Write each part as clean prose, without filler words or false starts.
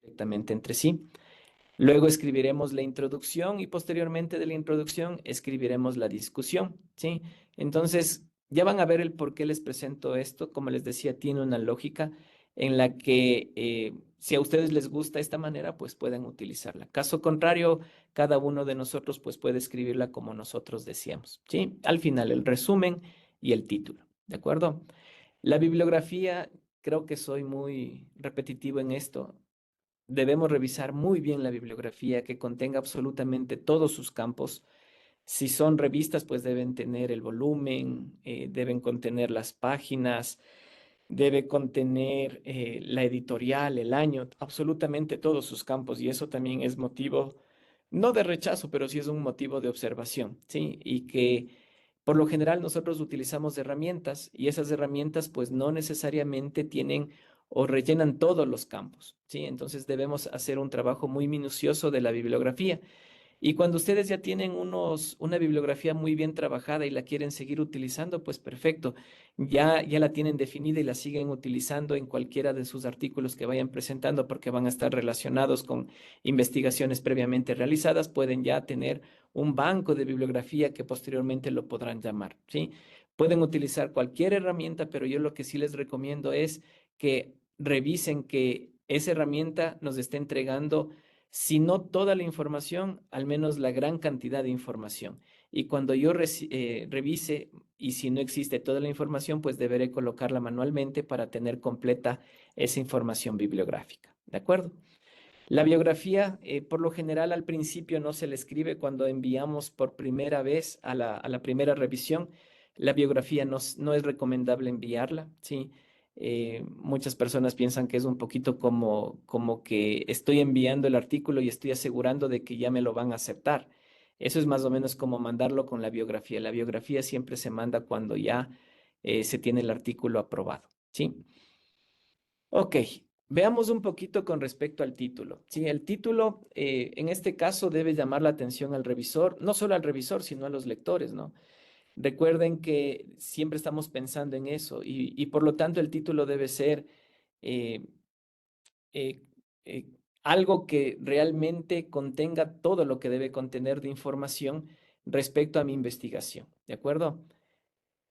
directamente entre sí. Luego escribiremos la introducción y posteriormente de la introducción escribiremos la discusión, ¿sí? Entonces, ya van a ver el por qué les presento esto. Como les decía, tiene una lógica en la que si a ustedes les gusta esta manera, pues pueden utilizarla. Caso contrario, cada uno de nosotros pues puede escribirla como nosotros deseamos, ¿sí? Al final, el resumen y el título, ¿de acuerdo? La bibliografía, creo que soy muy repetitivo en esto. Debemos revisar muy bien la bibliografía que contenga absolutamente todos sus campos. Si son revistas, pues deben tener el volumen, deben contener las páginas, debe contener la editorial, el año, absolutamente todos sus campos. Y eso también es motivo, no de rechazo, pero sí es un motivo de observación, ¿sí? Y que por lo general nosotros utilizamos herramientas y esas herramientas pues no necesariamente tienen o rellenan todos los campos, ¿sí? Entonces debemos hacer un trabajo muy minucioso de la bibliografía. Y cuando ustedes ya tienen una bibliografía muy bien trabajada y la quieren seguir utilizando, pues perfecto. Ya la tienen definida y la siguen utilizando en cualquiera de sus artículos que vayan presentando porque van a estar relacionados con investigaciones previamente realizadas. Pueden ya tener un banco de bibliografía que posteriormente lo podrán llamar, ¿sí? Pueden utilizar cualquier herramienta, pero yo lo que sí les recomiendo es que revisen que esa herramienta nos esté entregando si no toda la información, al menos la gran cantidad de información. Y cuando yo revise y si no existe toda la información, pues deberé colocarla manualmente para tener completa esa información bibliográfica. ¿De acuerdo? La biografía, por lo general, al principio no se le escribe cuando enviamos por primera vez a la primera revisión. La biografía no es recomendable enviarla, ¿sí? Muchas personas piensan que es un poquito como que estoy enviando el artículo y estoy asegurando de que ya me lo van a aceptar. Eso es más o menos como mandarlo con la biografía. La biografía siempre se manda cuando ya se tiene el artículo aprobado, ¿sí? Ok, veamos un poquito con respecto al título. Sí, el título en este caso debe llamar la atención al revisor, no solo al revisor, sino a los lectores, ¿no? Recuerden que siempre estamos pensando en eso y por lo tanto el título debe ser eh, eh, eh, algo que realmente contenga todo lo que debe contener de información respecto a mi investigación, ¿de acuerdo?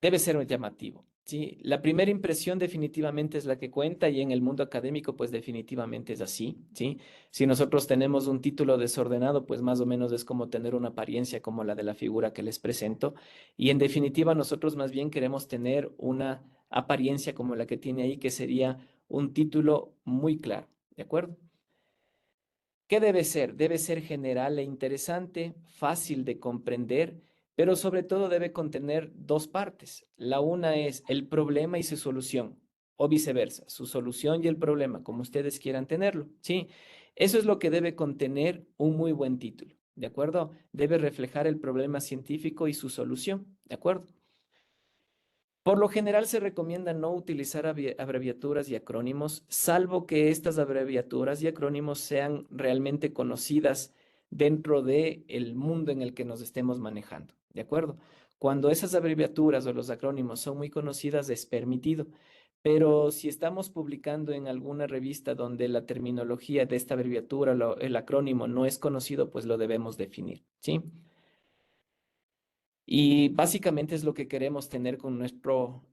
Debe ser un llamativo, ¿sí? La primera impresión definitivamente es la que cuenta y en el mundo académico pues definitivamente es así, ¿sí? Si nosotros tenemos un título desordenado, pues más o menos es como tener una apariencia como la de la figura que les presento y en definitiva nosotros más bien queremos tener una apariencia como la que tiene ahí, que sería un título muy claro, ¿de acuerdo? ¿Qué debe ser? Debe ser general e interesante, fácil de comprender, pero sobre todo debe contener dos partes. La una es el problema y su solución, o viceversa, su solución y el problema, como ustedes quieran tenerlo, ¿sí? Eso es lo que debe contener un muy buen título, ¿de acuerdo? Debe reflejar el problema científico y su solución, ¿de acuerdo? Por lo general se recomienda no utilizar abreviaturas y acrónimos, salvo que estas abreviaturas y acrónimos sean realmente conocidas dentro del mundo en el que nos estemos manejando, ¿de acuerdo? Cuando esas abreviaturas o los acrónimos son muy conocidas es permitido, pero si estamos publicando en alguna revista donde la terminología de esta abreviatura, el acrónimo no es conocido, pues lo debemos definir, ¿sí? Y básicamente es lo que queremos tener con nuestro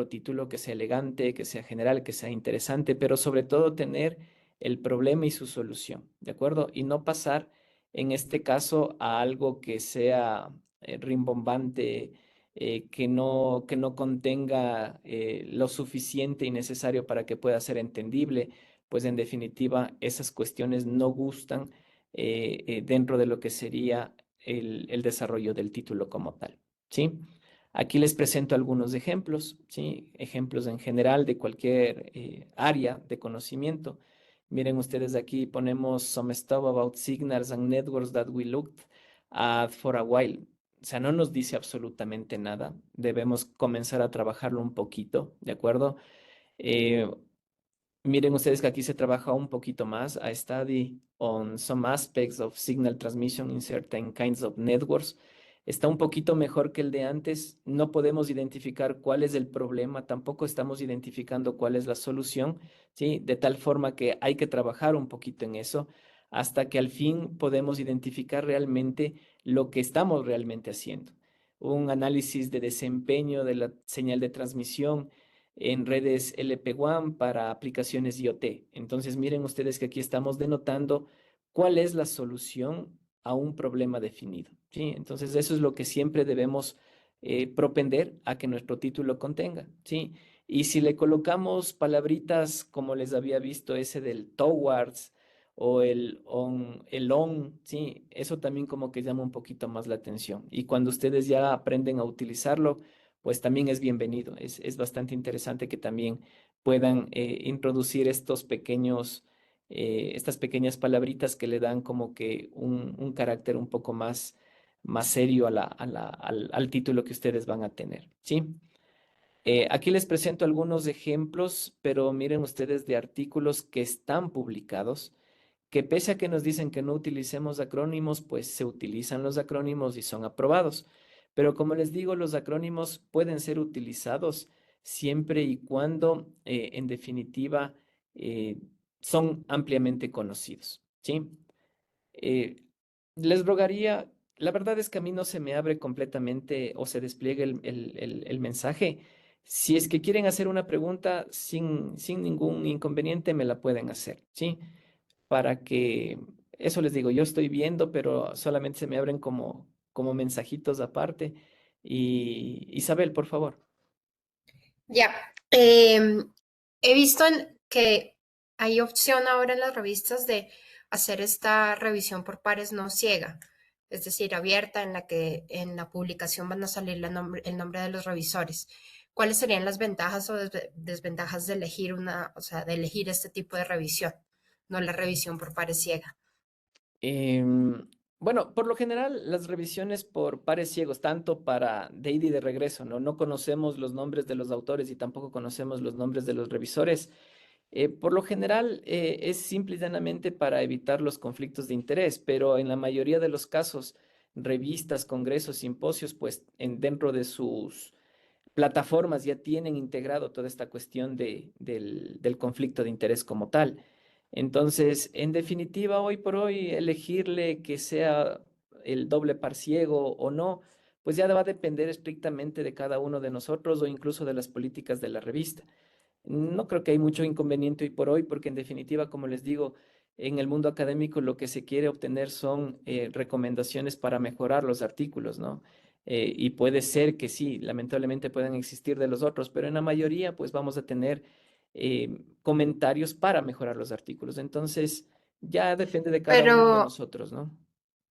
título, que sea elegante, que sea general, que sea interesante, pero sobre todo tener el problema y su solución, ¿de acuerdo? Y no pasar en este caso a algo que sea rimbombante, que no contenga lo suficiente y necesario para que pueda ser entendible, pues en definitiva esas cuestiones no gustan dentro de lo que sería el desarrollo del título como tal, ¿sí? Aquí les presento algunos ejemplos, ¿sí? Ejemplos en general de cualquier área de conocimiento. Miren ustedes aquí ponemos some stuff about signals and networks that we looked at for a while. O sea, no nos dice absolutamente nada. Debemos comenzar a trabajarlo un poquito, ¿de acuerdo? Eh, Miren ustedes que aquí se trabaja un poquito más. A study on some aspects of signal transmission in certain kinds of networks. está un poquito mejor que el de antes. No podemos identificar cuál es el problema, tampoco estamos identificando cuál es la solución, ¿sí? De tal forma que hay que trabajar un poquito en eso hasta que al fin podemos identificar realmente lo que estamos realmente haciendo. Un análisis de desempeño de la señal de transmisión en redes LP WAN para aplicaciones IoT. Entonces, miren ustedes que aquí estamos denotando cuál es la solución a un problema definido, ¿sí? Entonces, eso es lo que siempre debemos propender a que nuestro título contenga, ¿sí? Y si le colocamos palabritas como les había visto ese del towards o el on, ¿sí? Eso también como que llama un poquito más la atención. Y cuando ustedes ya aprenden a utilizarlo, pues también es bienvenido. Es bastante interesante que también puedan introducir estas pequeñas palabritas que le dan como que un carácter un poco más serio al título que ustedes van a tener, ¿sí? Aquí les presento algunos ejemplos, pero miren ustedes de artículos que están publicados, que pese a que nos dicen que no utilicemos acrónimos, pues se utilizan los acrónimos y son aprobados. Pero como les digo, los acrónimos pueden ser utilizados siempre y cuando, en definitiva, eh, son ampliamente conocidos, ¿sí? Eh, Les rogaría, la verdad es que a mí no se me abre completamente o se despliegue el mensaje. Si es que quieren hacer una pregunta sin ningún inconveniente, me la pueden hacer, ¿sí? Para que, eso les digo, yo estoy viendo, pero solamente se me abren como mensajitos aparte. Y Isabel, por favor. Ya. He visto que hay opción ahora en las revistas de hacer esta revisión por pares no ciega, es decir, abierta, en la que en la publicación van a salir el nombre de los revisores. ¿Cuáles serían las ventajas o desventajas de elegir o sea, de elegir este tipo de revisión, no la revisión por pares ciega? Bueno, por lo general, las revisiones por pares ciegos, tanto para de ida y de regreso, ¿no? No conocemos los nombres de los autores y tampoco conocemos los nombres de los revisores. Por lo general, es simple y llanamente para evitar los conflictos de interés, pero en la mayoría de los casos, revistas, congresos, simposios, pues dentro de sus plataformas ya tienen integrado toda esta cuestión del conflicto de interés como tal. Entonces, en definitiva, hoy por hoy, elegirle que sea el doble par ciego o no, pues ya va a depender estrictamente de cada uno de nosotros o incluso de las políticas de la revista. No creo que hay mucho inconveniente hoy por hoy, porque en definitiva, como les digo, en el mundo académico lo que se quiere obtener son recomendaciones para mejorar los artículos, ¿no? Y puede ser que sí, lamentablemente puedan existir de los otros, pero en la mayoría pues vamos a tener comentarios para mejorar los artículos. Entonces, ya depende de cada Pero uno de nosotros, ¿no?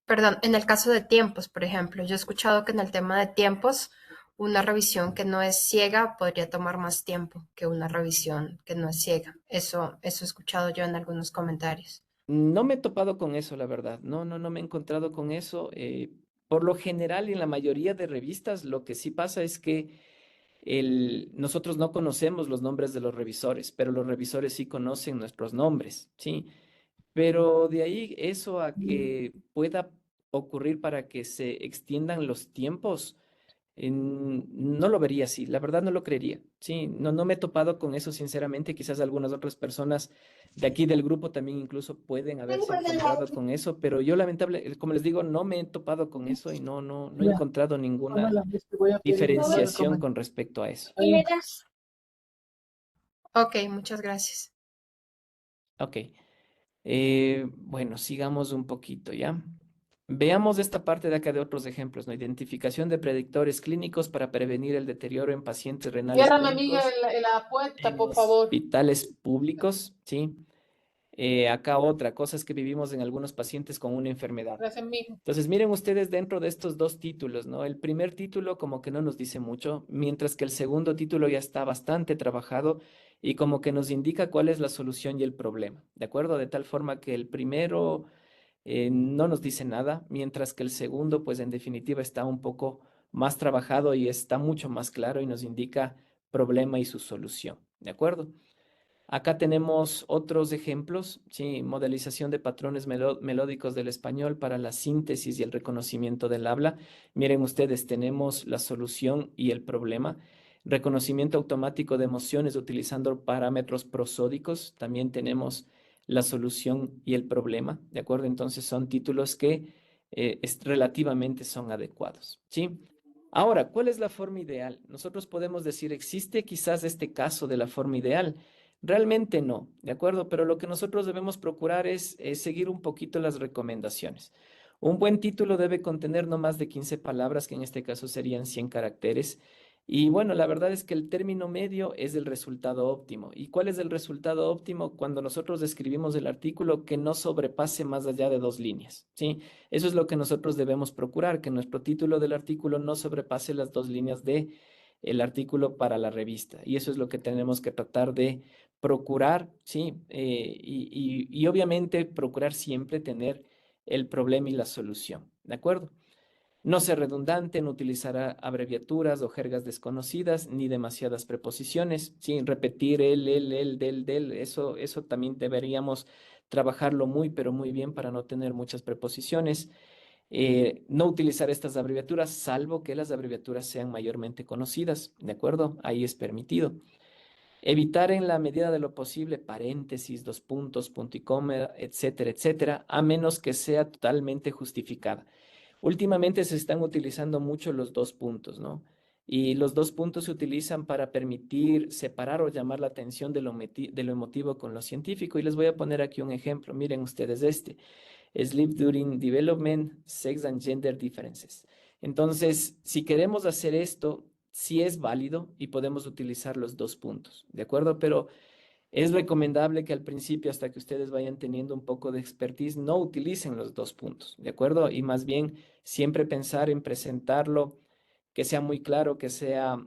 Perdón, en el caso de tiempos, por ejemplo, yo he escuchado que en el tema de tiempos, una revisión que no es ciega podría tomar más tiempo que una revisión que no es ciega. Eso he escuchado yo en algunos comentarios. No me he topado con eso, la verdad. No me he encontrado con eso. Por lo general, en la mayoría de revistas, lo que sí pasa es que nosotros no conocemos los nombres de los revisores, pero los revisores sí conocen nuestros nombres, ¿sí? Pero de ahí eso a que pueda ocurrir para que se extiendan los tiempos, no lo vería así, la verdad no lo creería. Sí, no me he topado con eso, sinceramente. Quizás algunas otras personas de aquí del grupo también incluso pueden haberse encontrado con eso, pero yo lamentable, como les digo, no me he topado con eso y no he Ya, encontrado toma ninguna la vez que voy a pedir un de diferenciación comer. con respecto a eso. Ahí. Ok, muchas gracias. Ok, bueno, sigamos un poquito, ¿ya? Veamos esta parte de acá de otros ejemplos, ¿no? Identificación de predictores clínicos para prevenir el deterioro en pacientes renales Ciérrame, amiga, crónicos la apuesta, en por favor. hospitales públicos, ¿sí? Acá otra, cosas que vivimos en algunos pacientes con una enfermedad. Gracias, mijo. Entonces, miren ustedes dentro de estos dos títulos, ¿no? El primer título como que no nos dice mucho, mientras que el segundo título ya está bastante trabajado y como que nos indica cuál es la solución y el problema, ¿de acuerdo? De tal forma que el primero no nos dice nada, mientras que el segundo, pues en definitiva está un poco más trabajado y está mucho más claro y nos indica problema y su solución, ¿de acuerdo? Acá tenemos otros ejemplos, ¿sí? Modelización de patrones melódicos del español para la síntesis y el reconocimiento del habla. Miren ustedes, tenemos la solución y el problema. Reconocimiento automático de emociones utilizando parámetros prosódicos. También tenemos la solución y el problema, ¿de acuerdo? Entonces son títulos que relativamente son adecuados, ¿sí? Ahora, ¿cuál es la forma ideal? Nosotros podemos decir, ¿existe quizás este caso de la forma ideal? Realmente no, ¿de acuerdo? Pero lo que nosotros debemos procurar es seguir un poquito las recomendaciones. Un buen título debe contener no más de 15 palabras, que en este caso serían 100 caracteres. Y bueno, la verdad es que el término medio es el resultado óptimo. ¿Y cuál es el resultado óptimo? Cuando nosotros describimos el artículo que no sobrepase más allá de 2 líneas, ¿sí? Eso es lo que nosotros debemos procurar, que nuestro título del artículo no sobrepase las 2 líneas de el artículo para la revista. Y eso es lo que tenemos que tratar de procurar, ¿sí? Y obviamente procurar siempre tener el problema y la solución, ¿de acuerdo? No ser redundante, no utilizar abreviaturas o jergas desconocidas, ni demasiadas preposiciones, sin repetir del, eso también deberíamos trabajarlo muy, pero muy bien para no tener muchas preposiciones. No utilizar estas abreviaturas, salvo que las abreviaturas sean mayormente conocidas, ¿de acuerdo? Ahí es permitido. Evitar en la medida de lo posible paréntesis, dos puntos, punto y coma, etcétera, etcétera, a menos que sea totalmente justificada. Últimamente se están utilizando mucho los dos puntos, ¿no? Y los dos puntos se utilizan para permitir separar o llamar la atención de lo emotivo con lo científico. Y les voy a poner aquí un ejemplo. Miren ustedes este. Sleep during development, sex and gender differences. Entonces, si queremos hacer esto, sí es válido y podemos utilizar los dos puntos, ¿de acuerdo? Pero es recomendable que al principio, hasta que ustedes vayan teniendo un poco de expertise, no utilicen los dos puntos, ¿de acuerdo? Y más bien siempre pensar en presentarlo, que sea muy claro, que sea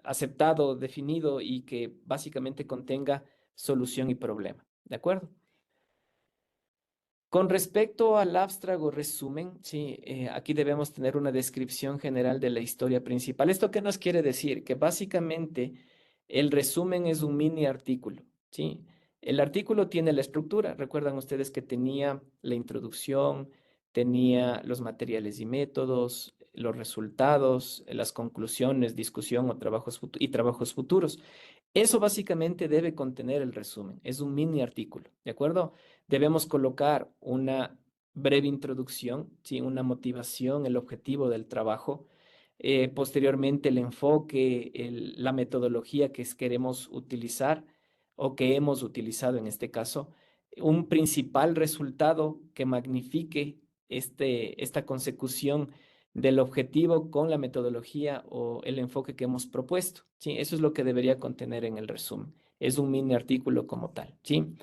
aceptado, definido y que básicamente contenga solución y problema, ¿de acuerdo? Con respecto al abstract o resumen, sí, aquí debemos tener una descripción general de la historia principal. ¿Esto qué nos quiere decir? Que básicamente el resumen es un mini artículo, ¿sí? El artículo tiene la estructura. Recuerdan ustedes que tenía la introducción, tenía los materiales y métodos, los resultados, las conclusiones, discusión o trabajos futuros. Eso básicamente debe contener el resumen. Es un mini artículo, ¿de acuerdo? Debemos colocar una breve introducción, ¿sí? Una motivación, el objetivo del trabajo, posteriormente el enfoque, la metodología que queremos utilizar o que hemos utilizado en este caso, un principal resultado que magnifique esta consecución del objetivo con la metodología o el enfoque que hemos propuesto, ¿sí? Eso es lo que debería contener en el resumen. Es un mini artículo como tal, ¿sí?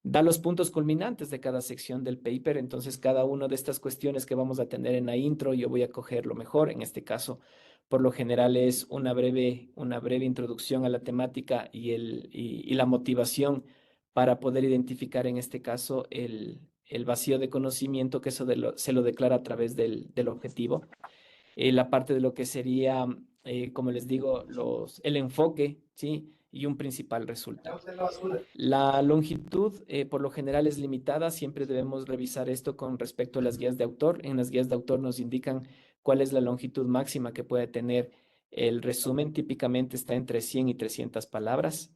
Da los puntos culminantes de cada sección del paper, entonces cada una de estas cuestiones que vamos a tener en la intro, yo voy a coger lo mejor, en este caso, por lo general es una breve introducción a la temática y la motivación para poder identificar en este caso el vacío de conocimiento, que eso se lo declara a través del objetivo. La parte de lo que sería, como les digo, el enfoque, ¿sí? Y un principal resultado. La longitud, por lo general, es limitada. Siempre debemos revisar esto con respecto a las guías de autor. En las guías de autor nos indican cuál es la longitud máxima que puede tener el resumen. Típicamente está entre 100 y 300 palabras.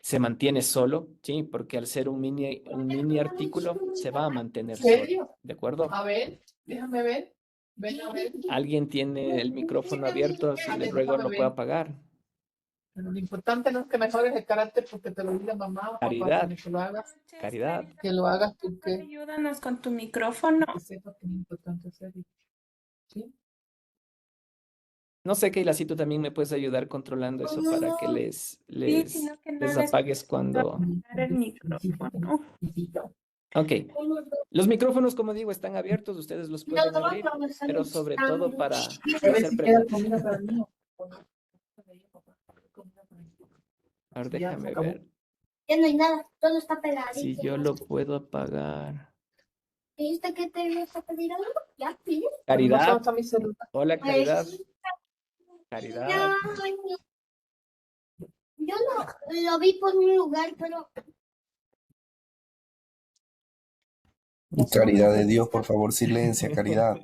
Se mantiene solo, ¿sí? Porque al ser un mini artículo, se va a mantener ¿En serio? solo. ¿De acuerdo? A ver, déjame ver. Ven a ver. ¿Alguien tiene el micrófono abierto? Si le ruego, lo puede apagar. Pero lo importante no es que mejores el carácter porque te lo diga mamá o papá, Caridad. sino que lo hagas, Caridad. que lo hagas tú, que Ayúdanos con tu micrófono. sepas que es importante hacerlo. ¿Sí? No sé, Keila, si tú también me puedes ayudar controlando eso para que Sí, sino que no les les apagues cuando... apagar el micrófono. Ok. Los micrófonos, como digo, están abiertos, ustedes los pueden abrir, pero sobre todo para A ver hacer si queda preguntas. comida para mí. A ver, Ya se déjame acabó. ver Ya no hay nada, todo está pegadito. si yo lo puedo apagar. ¿Dijiste que te ibas a pedir algo? Ya, sí. Caridad. ¿Dónde está mi celular? Hola, Caridad. Pues, Caridad. ya, Yo no lo vi por un lugar, pero Caridad de Dios, por favor, silencia, Caridad.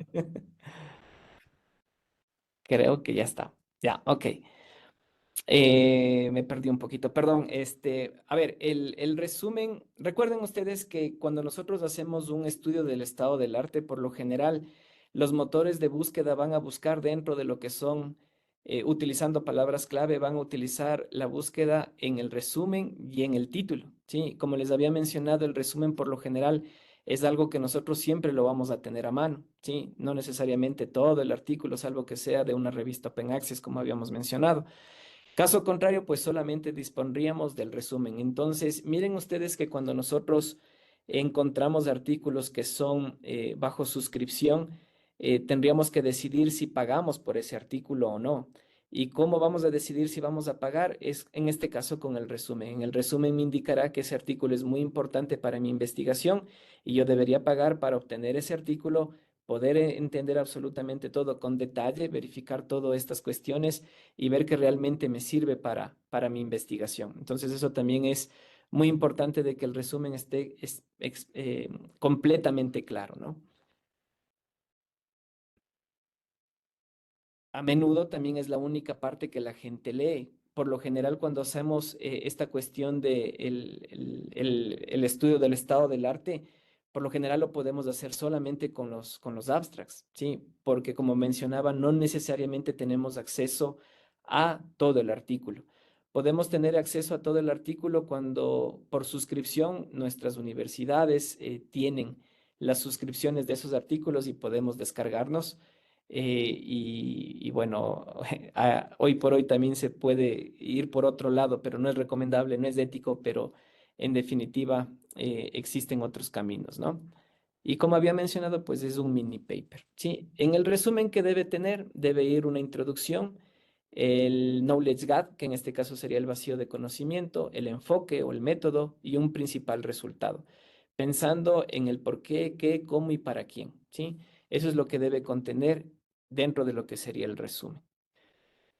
Creo que ya está. Ya, ok. Me perdí un poquito, perdón. A ver, el resumen, recuerden ustedes que cuando nosotros hacemos un estudio del estado del arte, por lo general, los motores de búsqueda van a buscar dentro de lo que son, utilizando palabras clave, van a utilizar la búsqueda en el resumen y en el título, ¿sí? Como les había mencionado, el resumen por lo general es algo que nosotros siempre lo vamos a tener a mano, ¿sí? No necesariamente todo el artículo, salvo que sea de una revista Open Access, como habíamos mencionado. Caso contrario, pues solamente dispondríamos del resumen. Entonces, miren ustedes que cuando nosotros encontramos artículos que son bajo suscripción, tendríamos que decidir si pagamos por ese artículo o no. ¿Y cómo vamos a decidir si vamos a pagar? Es en este caso con el resumen. En el resumen me indicará que ese artículo es muy importante para mi investigación y yo debería pagar para obtener ese artículo, poder entender absolutamente todo con detalle, verificar todas estas cuestiones y ver que realmente me sirve para mi investigación. Entonces, eso también es muy importante de que el resumen esté completamente claro, ¿no? A menudo también es la única parte que la gente lee. Por lo general, cuando hacemos esta cuestión de el estudio del estado del arte, por lo general lo podemos hacer solamente con los abstracts, ¿sí? Porque como mencionaba, no necesariamente tenemos acceso a todo el artículo. Podemos tener acceso a todo el artículo cuando por suscripción nuestras universidades tienen las suscripciones de esos artículos y podemos descargarnos y bueno, hoy por hoy también se puede ir por otro lado, pero no es recomendable, no es ético, pero en definitiva existen otros caminos, ¿no? Y como había mencionado, pues es un mini paper, ¿sí? En el resumen que debe tener, debe ir una introducción, el knowledge gap, que en este caso sería el vacío de conocimiento, el enfoque o el método y un principal resultado, pensando en el por qué, qué, cómo y para quién, ¿sí? Eso es lo que debe contener dentro de lo que sería el resumen.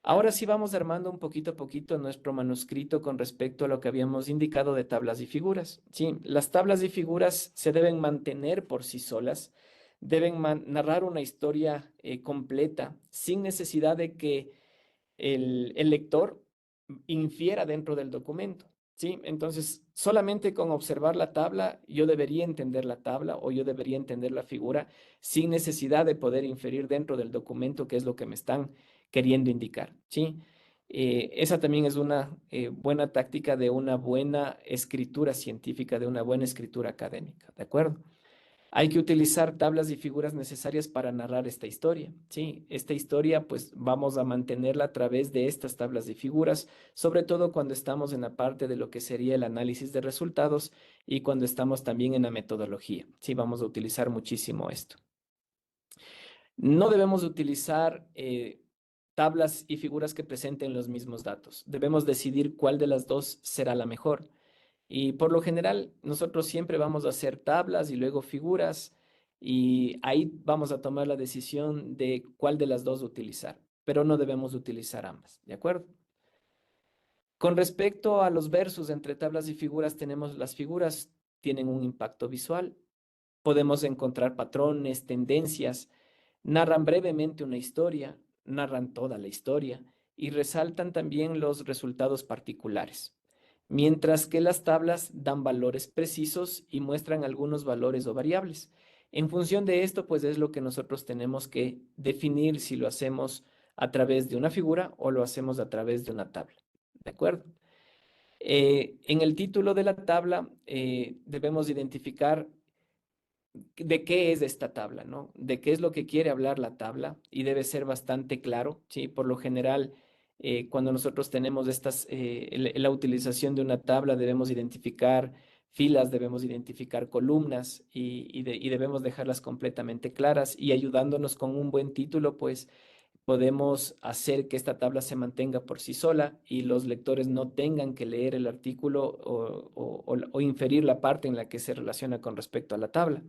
Ahora sí vamos armando un poquito a poquito nuestro manuscrito con respecto a lo que habíamos indicado de tablas y figuras. Sí, las tablas y figuras se deben mantener por sí solas, deben narrar una historia completa, sin necesidad de que el lector infiera dentro del documento. ¿Sí? Entonces, solamente con observar la tabla, yo debería entender la tabla o yo debería entender la figura sin necesidad de poder inferir dentro del documento qué es lo que me están queriendo indicar. ¿Sí? Esa también es una buena táctica de una buena escritura científica, de una buena escritura académica. ¿De acuerdo? Hay que utilizar tablas y figuras necesarias para narrar esta historia. Sí, esta historia pues vamos a mantenerla a través de estas tablas y figuras, sobre todo cuando estamos en la parte de lo que sería el análisis de resultados y cuando estamos también en la metodología. Sí, vamos a utilizar muchísimo esto. No debemos utilizar tablas y figuras que presenten los mismos datos. Debemos decidir cuál de las dos será la mejor. Y por lo general, nosotros siempre vamos a hacer tablas y luego figuras y ahí vamos a tomar la decisión de cuál de las dos utilizar, pero no debemos utilizar ambas, ¿de acuerdo? Con respecto a los versos entre tablas y figuras, tenemos las figuras, tienen un impacto visual, podemos encontrar patrones, tendencias, narran brevemente una historia, narran toda la historia y resaltan también los resultados particulares, mientras que las tablas dan valores precisos y muestran algunos valores o variables. En función de esto, pues es lo que nosotros tenemos que definir si lo hacemos a través de una figura o lo hacemos a través de una tabla. ¿De acuerdo? En el título de la tabla debemos identificar de qué es esta tabla, ¿no? De qué es lo que quiere hablar la tabla y debe ser bastante claro, ¿sí? Por lo general, cuando nosotros tenemos la utilización de una tabla, debemos identificar filas, debemos identificar columnas y debemos dejarlas completamente claras y ayudándonos con un buen título, pues podemos hacer que esta tabla se mantenga por sí sola y los lectores no tengan que leer el artículo o inferir la parte en la que se relaciona con respecto a la tabla.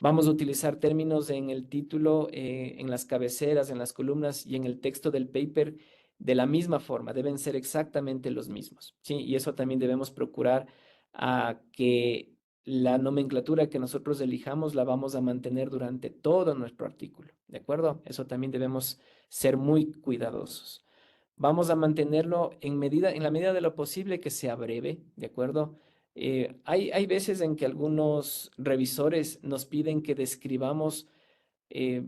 Vamos a utilizar términos en el título, en las cabeceras, en las columnas y en el texto del paper de la misma forma, deben ser exactamente los mismos, ¿sí? Y eso también debemos procurar a que la nomenclatura que nosotros elijamos la vamos a mantener durante todo nuestro artículo, ¿de acuerdo? Eso también debemos ser muy cuidadosos. Vamos a mantenerlo en la medida de lo posible que sea breve, ¿de acuerdo? Hay veces en que algunos revisores nos piden que describamos eh,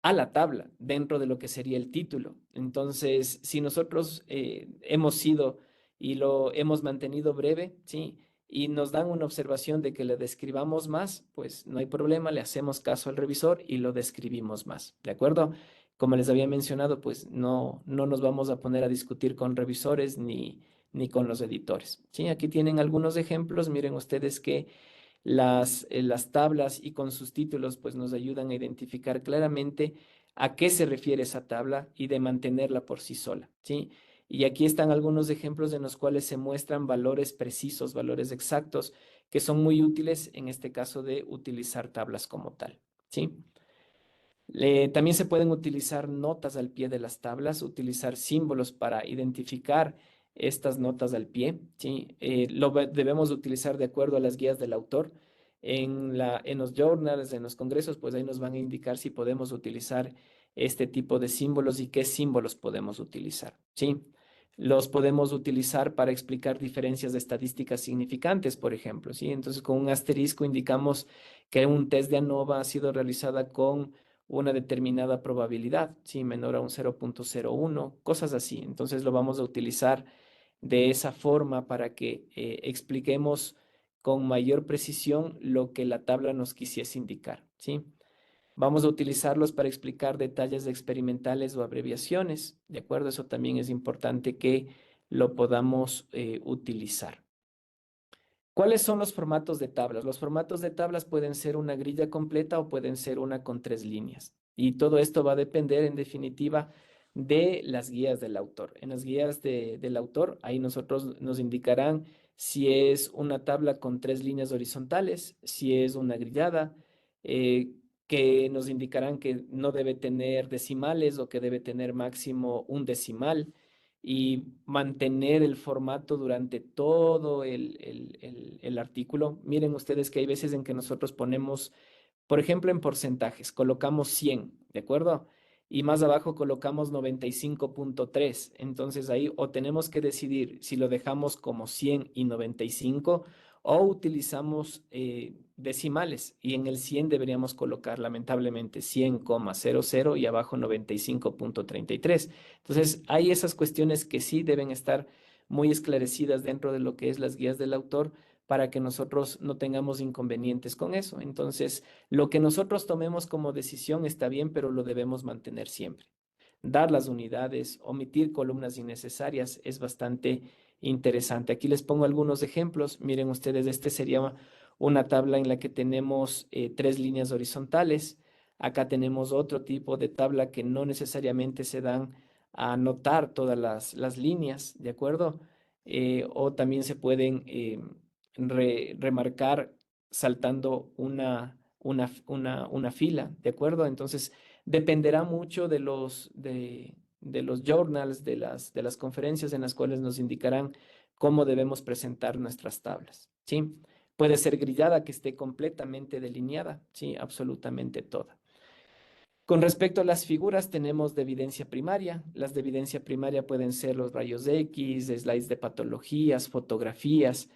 a la tabla dentro de lo que sería el título. Entonces, si nosotros hemos sido y lo hemos mantenido breve, ¿sí? Y nos dan una observación de que le describamos más, pues no hay problema, le hacemos caso al revisor y lo describimos más, ¿de acuerdo? Como les había mencionado, pues no nos vamos a poner a discutir con revisores ni con los editores, ¿sí? Aquí tienen algunos ejemplos, miren ustedes que las tablas y con sus títulos pues nos ayudan a identificar claramente a qué se refiere esa tabla y de mantenerla por sí sola, ¿sí? Y aquí están algunos ejemplos en los cuales se muestran valores precisos, valores exactos, que son muy útiles en este caso de utilizar tablas como tal, ¿sí? También se pueden utilizar notas al pie de las tablas, utilizar símbolos para identificar estas notas al pie, ¿sí? Debemos utilizar de acuerdo a las guías del autor. En los journals, en los congresos, pues ahí nos van a indicar si podemos utilizar este tipo de símbolos y qué símbolos podemos utilizar, ¿sí? Los podemos utilizar para explicar diferencias de estadísticas significantes, por ejemplo, ¿sí? Entonces, con un asterisco indicamos que un test de ANOVA ha sido realizada con una determinada probabilidad, ¿sí? Menor a un 0.01, cosas así. Entonces lo vamos a utilizar de esa forma para que expliquemos con mayor precisión lo que la tabla nos quisiese indicar, ¿sí? Vamos a utilizarlos para explicar detalles experimentales o abreviaciones, ¿de acuerdo? Eso también es importante que lo podamos utilizar. ¿Cuáles son los formatos de tablas? Los formatos de tablas pueden ser una grilla completa o pueden ser una con 3 líneas. Y todo esto va a depender, en definitiva, de las guías del autor. En las guías del autor, ahí nosotros nos indicarán si es una tabla con 3 líneas horizontales, si es una grillada, que nos indicarán que no debe tener decimales o que debe tener máximo un decimal y mantener el formato durante todo el artículo. Miren ustedes que hay veces en que nosotros ponemos, por ejemplo, en porcentajes, colocamos 100, ¿de acuerdo? Y más abajo colocamos 95.3. Entonces ahí o tenemos que decidir si lo dejamos como 100 y 95 o utilizamos decimales. Y en el 100 deberíamos colocar lamentablemente 100,00 y abajo 95.33. Entonces hay esas cuestiones que sí deben estar muy esclarecidas dentro de lo que es las guías del autor para que nosotros no tengamos inconvenientes con eso. Entonces, lo que nosotros tomemos como decisión está bien, pero lo debemos mantener siempre. Dar las unidades, omitir columnas innecesarias es bastante interesante. Aquí les pongo algunos ejemplos. Miren ustedes, este sería una tabla en la que tenemos 3 líneas horizontales. Acá tenemos otro tipo de tabla que no necesariamente se dan a anotar todas las líneas, ¿de acuerdo? O también se pueden remarcar saltando una fila, ¿de acuerdo? Entonces, dependerá mucho de los journals, de las conferencias en las cuales nos indicarán cómo debemos presentar nuestras tablas, ¿sí? Puede ser grillada que esté completamente delineada, ¿sí? Absolutamente toda. Con respecto a las figuras, tenemos de evidencia primaria. Las de evidencia primaria pueden ser los rayos X, slides de patologías, fotografías.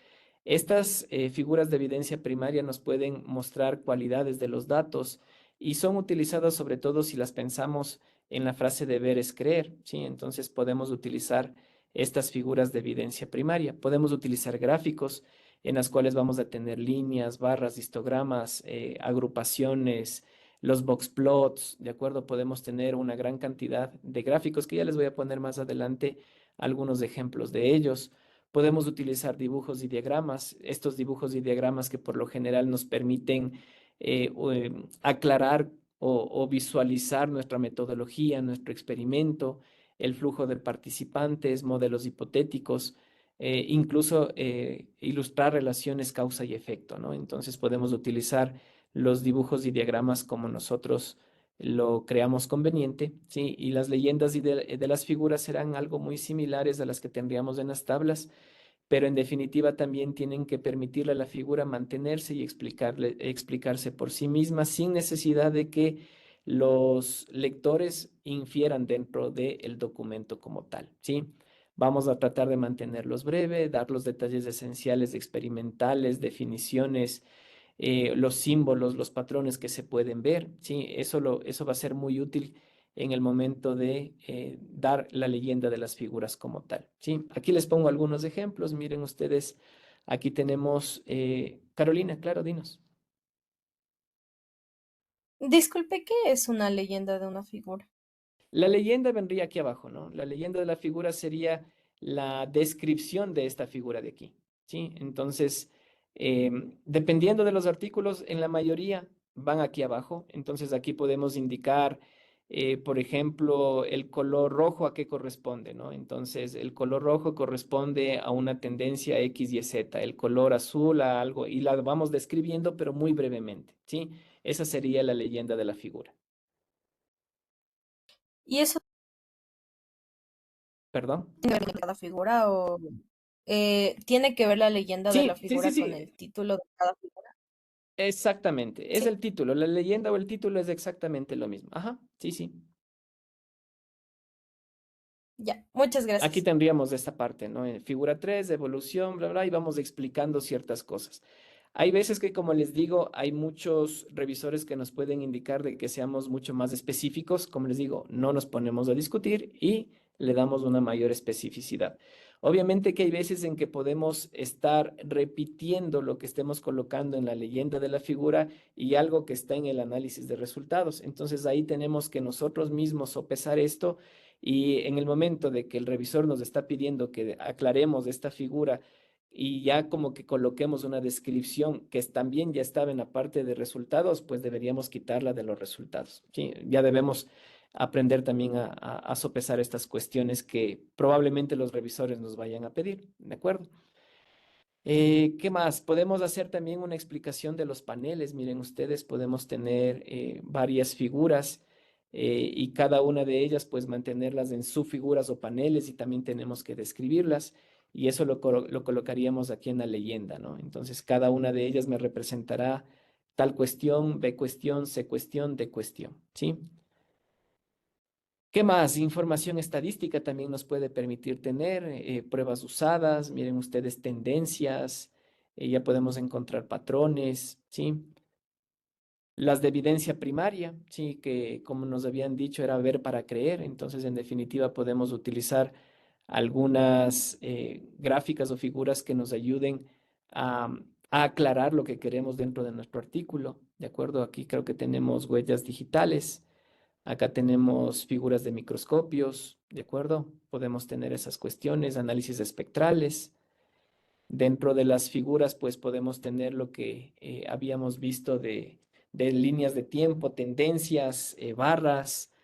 Estas figuras de evidencia primaria nos pueden mostrar cualidades de los datos y son utilizadas sobre todo si las pensamos en la frase de ver es creer, ¿sí? Entonces podemos utilizar estas figuras de evidencia primaria. Podemos utilizar gráficos en las cuales vamos a tener líneas, barras, histogramas, agrupaciones, los box plots, ¿de acuerdo? Podemos tener una gran cantidad de gráficos que ya les voy a poner más adelante algunos ejemplos de ellos. Podemos utilizar dibujos y diagramas, estos dibujos y diagramas que por lo general nos permiten aclarar o visualizar nuestra metodología, nuestro experimento, el flujo de participantes, modelos hipotéticos, incluso ilustrar relaciones causa y efecto, ¿no? Entonces podemos utilizar los dibujos y diagramas como nosotros lo creamos conveniente, ¿sí? Y las leyendas de las figuras serán algo muy similares a las que tendríamos en las tablas, pero en definitiva también tienen que permitirle a la figura mantenerse y explicarse por sí misma sin necesidad de que los lectores infieran dentro del documento como tal, ¿sí? Vamos a tratar de mantenerlos breve, dar los detalles esenciales experimentales, definiciones, los símbolos, los patrones que se pueden ver, ¿sí? Eso va a ser muy útil en el momento de dar la leyenda de las figuras como tal, ¿sí? Aquí les pongo algunos ejemplos, miren ustedes, aquí tenemos, Carolina, claro, dinos. Disculpe, ¿qué es una leyenda de una figura? La leyenda vendría aquí abajo, ¿no? La leyenda de la figura sería la descripción de esta figura de aquí, ¿sí? Entonces, dependiendo de los artículos, en la mayoría van aquí abajo. Entonces, aquí podemos indicar, por ejemplo, el color rojo a qué corresponde, ¿no? Entonces, el color rojo corresponde a una tendencia X, Y, Z, el color azul a algo, y la vamos describiendo, pero muy brevemente, ¿sí? Esa sería la leyenda de la figura. ¿Y eso ¿Perdón? tiene que ver con cada figura o tiene que ver la leyenda de la Sí, sí, sí, figura con sí, el título de cada figura? exactamente. Es Sí, el título. La leyenda o el título es exactamente lo mismo. Ajá, sí, sí. ya, muchas Aquí gracias. tendríamos esta parte, ¿no? En figura 3, evolución, bla, bla, y vamos explicando ciertas cosas. Hay veces que, como les digo, hay muchos revisores que nos pueden indicar de que seamos mucho más específicos. Como les digo, no nos ponemos a discutir y le damos una mayor especificidad. Obviamente que hay veces en que podemos estar repitiendo lo que estemos colocando en la leyenda de la figura y algo que está en el análisis de resultados. Entonces ahí tenemos que nosotros mismos sopesar esto y en el momento de que el revisor nos está pidiendo que aclaremos esta figura y ya como que coloquemos una descripción que también ya estaba en la parte de resultados, pues deberíamos quitarla de los resultados. ¿Sí? Ya debemos aprender también a sopesar estas cuestiones que probablemente los revisores nos vayan a pedir, ¿de acuerdo? ¿Qué más? Podemos hacer también una explicación de los paneles. Miren ustedes, podemos tener varias figuras y cada una de ellas, pues mantenerlas en subfiguras o paneles y también tenemos que describirlas y eso lo colocaríamos aquí en la leyenda, ¿no? Entonces, cada una de ellas me representará tal cuestión, B cuestión, C cuestión, D cuestión, ¿sí? ¿Qué más? Información estadística también nos puede permitir tener pruebas usadas, miren ustedes tendencias, ya podemos encontrar patrones, ¿sí? Las de evidencia primaria, sí, que como nos habían dicho era ver para creer, entonces en definitiva podemos utilizar algunas gráficas o figuras que nos ayuden a aclarar lo que queremos dentro de nuestro artículo, ¿de acuerdo? Aquí creo que tenemos huellas digitales. Acá tenemos figuras de microscopios, ¿de acuerdo? Podemos tener esas cuestiones, análisis espectrales. Dentro de las figuras, pues podemos tener lo que habíamos visto de líneas de tiempo, tendencias, barras,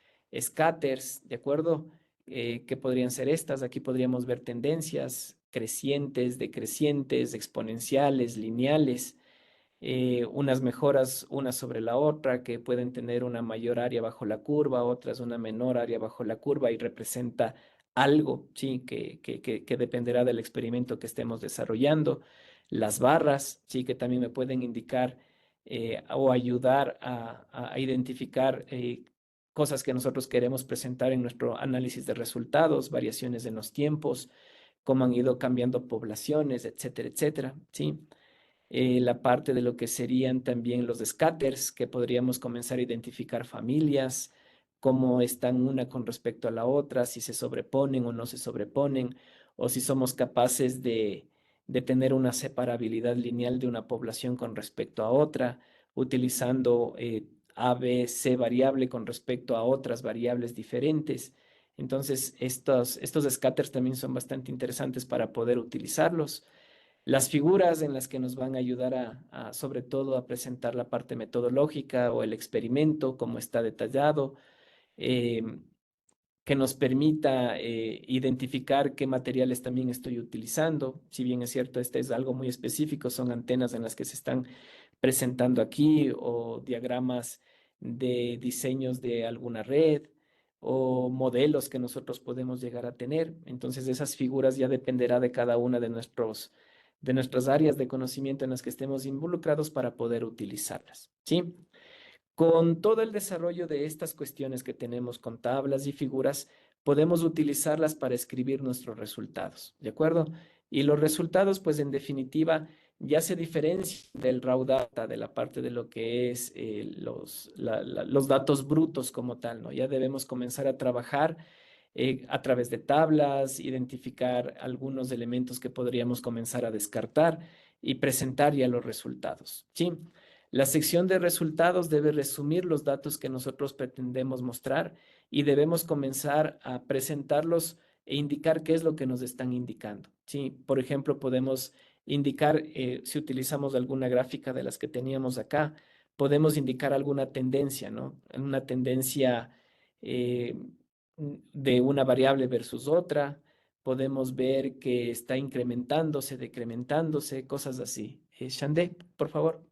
scatters, ¿de acuerdo? ¿Qué podrían ser estas? Aquí podríamos ver tendencias crecientes, decrecientes, exponenciales, lineales, unas mejoras una sobre la otra, que pueden tener una mayor área bajo la curva, otras una menor área bajo la curva y representa algo, sí, que dependerá del experimento que estemos desarrollando. Las barras, sí, que también me pueden indicar o ayudar a identificar cosas que nosotros queremos presentar en nuestro análisis de resultados, variaciones en los tiempos, cómo han ido cambiando poblaciones, etcétera, etcétera, sí. La parte de lo que serían también los scatters, que podríamos comenzar a identificar familias, cómo están una con respecto a la otra, si se sobreponen o no se sobreponen, o si somos capaces de tener una separabilidad lineal de una población con respecto a otra, utilizando A, B, C variable con respecto a otras variables diferentes. Entonces, estos scatters también son bastante interesantes para poder utilizarlos. Las figuras en las que nos van a ayudar sobre todo a presentar la parte metodológica o el experimento, como está detallado, eh, que nos permita identificar qué materiales también estoy utilizando. Si bien es cierto, este es algo muy específico, son antenas en las que se están presentando aquí o diagramas de diseños de alguna red o modelos que nosotros podemos llegar a tener. Entonces, esas figuras ya dependerá de cada una de nuestras áreas de conocimiento en las que estemos involucrados para poder utilizarlas, ¿sí? Con todo el desarrollo de estas cuestiones que tenemos con tablas y figuras, podemos utilizarlas para escribir nuestros resultados, ¿de acuerdo? Y los resultados, pues en definitiva, ya se diferencian del raw data, de la parte de lo que es los datos brutos como tal, ¿no? Ya debemos comenzar a trabajar a través de tablas, identificar algunos elementos que podríamos comenzar a descartar y presentar ya los resultados, ¿sí? La sección de resultados debe resumir los datos que nosotros pretendemos mostrar y debemos comenzar a presentarlos e indicar qué es lo que nos están indicando, ¿sí? Por ejemplo, podemos indicar, si utilizamos alguna gráfica de las que teníamos acá, podemos indicar alguna tendencia, ¿no? Una tendencia de una variable versus otra. Podemos ver que está incrementándose, decrementándose, cosas así. Shandé, por favor.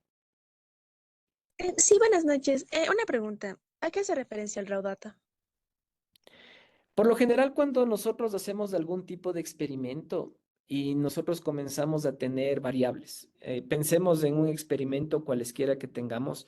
Sí, buenas noches. Una pregunta. ¿A qué hace referencia el raw data? Por lo general, cuando nosotros hacemos algún tipo de experimento y nosotros comenzamos a tener variables, pensemos en un experimento cualesquiera que tengamos,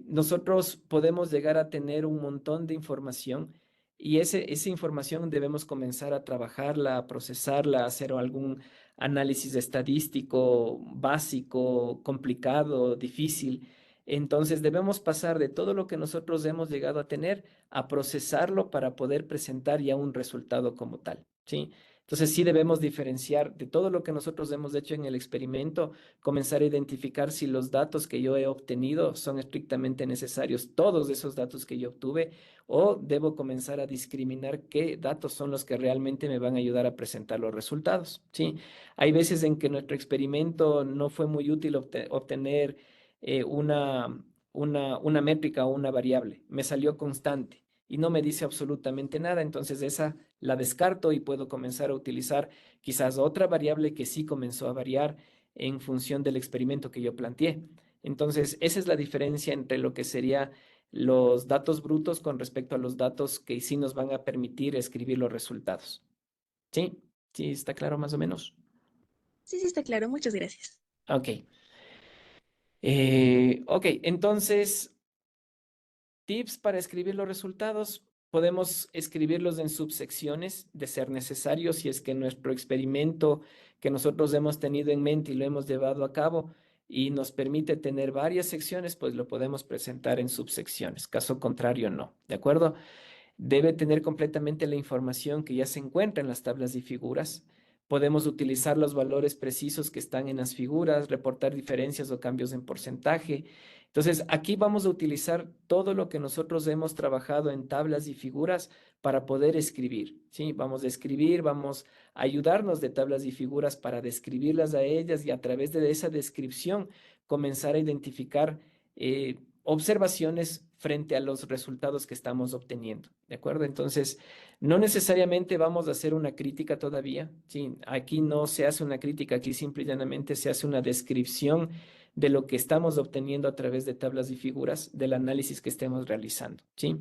nosotros podemos llegar a tener un montón de información y esa información debemos comenzar a trabajarla, a procesarla, a hacer algún análisis estadístico básico, complicado, difícil. Entonces debemos pasar de todo lo que nosotros hemos llegado a tener a procesarlo para poder presentar ya un resultado como tal, ¿sí? Entonces sí debemos diferenciar de todo lo que nosotros hemos hecho en el experimento, comenzar a identificar si los datos que yo he obtenido son estrictamente necesarios, todos esos datos que yo obtuve, o debo comenzar a discriminar qué datos son los que realmente me van a ayudar a presentar los resultados, ¿sí? Hay veces en que nuestro experimento no fue muy útil obtener una métrica o una variable, me salió constante y no me dice absolutamente nada, entonces esa la descarto y puedo comenzar a utilizar quizás otra variable que sí comenzó a variar en función del experimento que yo planteé. Entonces, esa es la diferencia entre lo que sería los datos brutos con respecto a los datos que sí nos van a permitir escribir los resultados. ¿Sí? ¿Sí está claro más o menos? Sí, está claro. Muchas gracias. Ok. Ok, entonces, tips para escribir los resultados. Podemos escribirlos en subsecciones de ser necesario si es que nuestro experimento que nosotros hemos tenido en mente y lo hemos llevado a cabo y nos permite tener varias secciones, pues lo podemos presentar en subsecciones. Caso contrario, no. ¿De acuerdo? Debe tener completamente la información que ya se encuentra en las tablas y figuras. Podemos utilizar los valores precisos que están en las figuras, reportar diferencias o cambios en porcentaje. Entonces, aquí vamos a utilizar todo lo que nosotros hemos trabajado en tablas y figuras para poder escribir, ¿sí? Vamos a escribir, vamos a ayudarnos de tablas y figuras para describirlas a ellas y a través de esa descripción comenzar a identificar observaciones frente a los resultados que estamos obteniendo, ¿de acuerdo? Entonces, no necesariamente vamos a hacer una crítica todavía, ¿sí? Aquí no se hace una crítica, aquí simple y llanamente se hace una descripción de lo que estamos obteniendo a través de tablas y figuras del análisis que estemos realizando, ¿sí?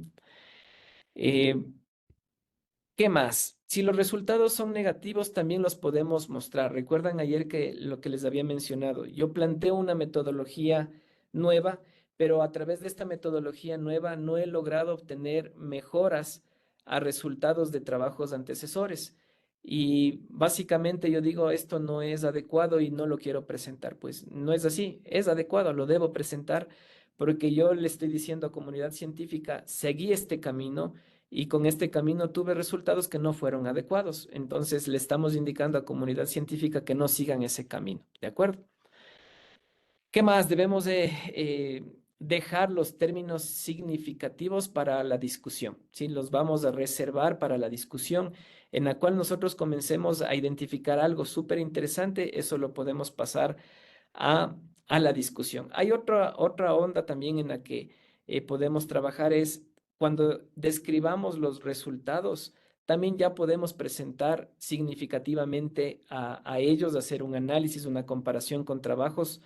¿Qué más? Si los resultados son negativos, también los podemos mostrar. Recuerdan ayer que lo que les había mencionado, yo planteo una metodología nueva, pero a través de esta metodología nueva no he logrado obtener mejoras a resultados de trabajos antecesores. Y básicamente yo digo, esto no es adecuado y no lo quiero presentar. Pues no es así, es adecuado, lo debo presentar porque yo le estoy diciendo a comunidad científica, seguí este camino y con este camino tuve resultados que no fueron adecuados. Entonces le estamos indicando a comunidad científica que no sigan ese camino, ¿de acuerdo? ¿Qué más? Debemos dejar los términos significativos para la discusión, ¿sí? Los vamos a reservar para la discusión en la cual nosotros comencemos a identificar algo súper interesante, eso lo podemos pasar a la discusión. Hay otra onda también en la que podemos trabajar es cuando describamos los resultados, también ya podemos presentar significativamente a ellos, hacer un análisis, una comparación con trabajos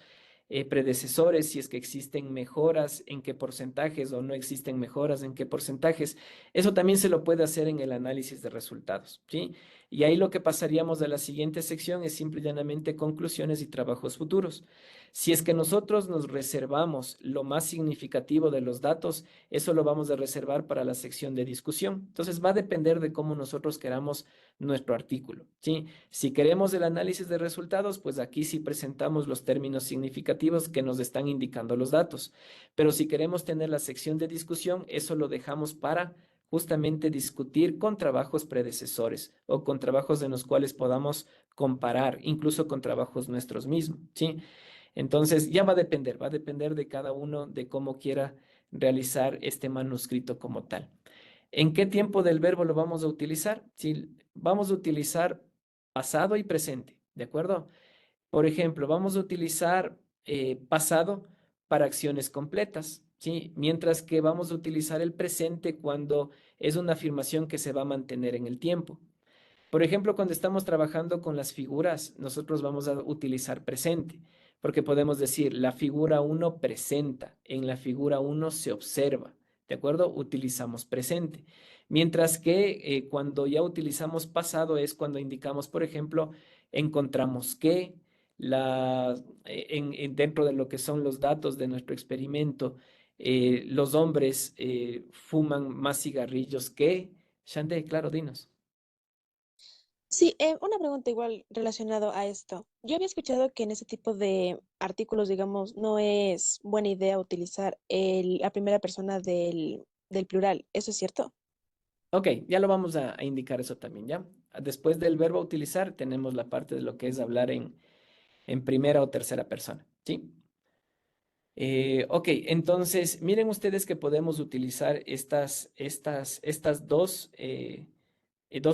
predecesores, si es que existen mejoras, en qué porcentajes o no existen mejoras, en qué porcentajes. Eso también se lo puede hacer en el análisis de resultados, ¿sí? Y ahí lo que pasaríamos a la siguiente sección es simple y llanamente conclusiones y trabajos futuros. Si es que nosotros nos reservamos lo más significativo de los datos, eso lo vamos a reservar para la sección de discusión. Entonces va a depender de cómo nosotros queramos nuestro artículo, ¿sí? Si queremos el análisis de resultados, pues aquí sí presentamos los términos significativos que nos están indicando los datos. Pero si queremos tener la sección de discusión, eso lo dejamos para justamente discutir con trabajos predecesores o con trabajos en los cuales podamos comparar, incluso con trabajos nuestros mismos, ¿sí? Entonces ya va a depender de cada uno de cómo quiera realizar este manuscrito como tal. ¿En qué tiempo del verbo lo vamos a utilizar? Sí, vamos a utilizar pasado y presente, ¿de acuerdo? Por ejemplo, vamos a utilizar pasado para acciones completas, ¿sí? Mientras que vamos a utilizar el presente cuando es una afirmación que se va a mantener en el tiempo. Por ejemplo, cuando estamos trabajando con las figuras, nosotros vamos a utilizar presente, porque podemos decir, la figura 1 presenta, en la figura 1 se observa, ¿de acuerdo? Utilizamos presente. Mientras que cuando ya utilizamos pasado es cuando indicamos, por ejemplo, encontramos que dentro de lo que son los datos de nuestro experimento, los hombres fuman más cigarrillos que... Shande, claro, dinos. Sí, una pregunta igual relacionado a esto. Yo había escuchado que en ese tipo de artículos, digamos, no es buena idea utilizar la primera persona del plural. ¿Eso es cierto? Ok, ya lo vamos a indicar eso también, ¿ya? Después del verbo utilizar, tenemos la parte de lo que es hablar en primera o tercera persona, ¿sí? Ok, entonces, miren ustedes que podemos utilizar estas dos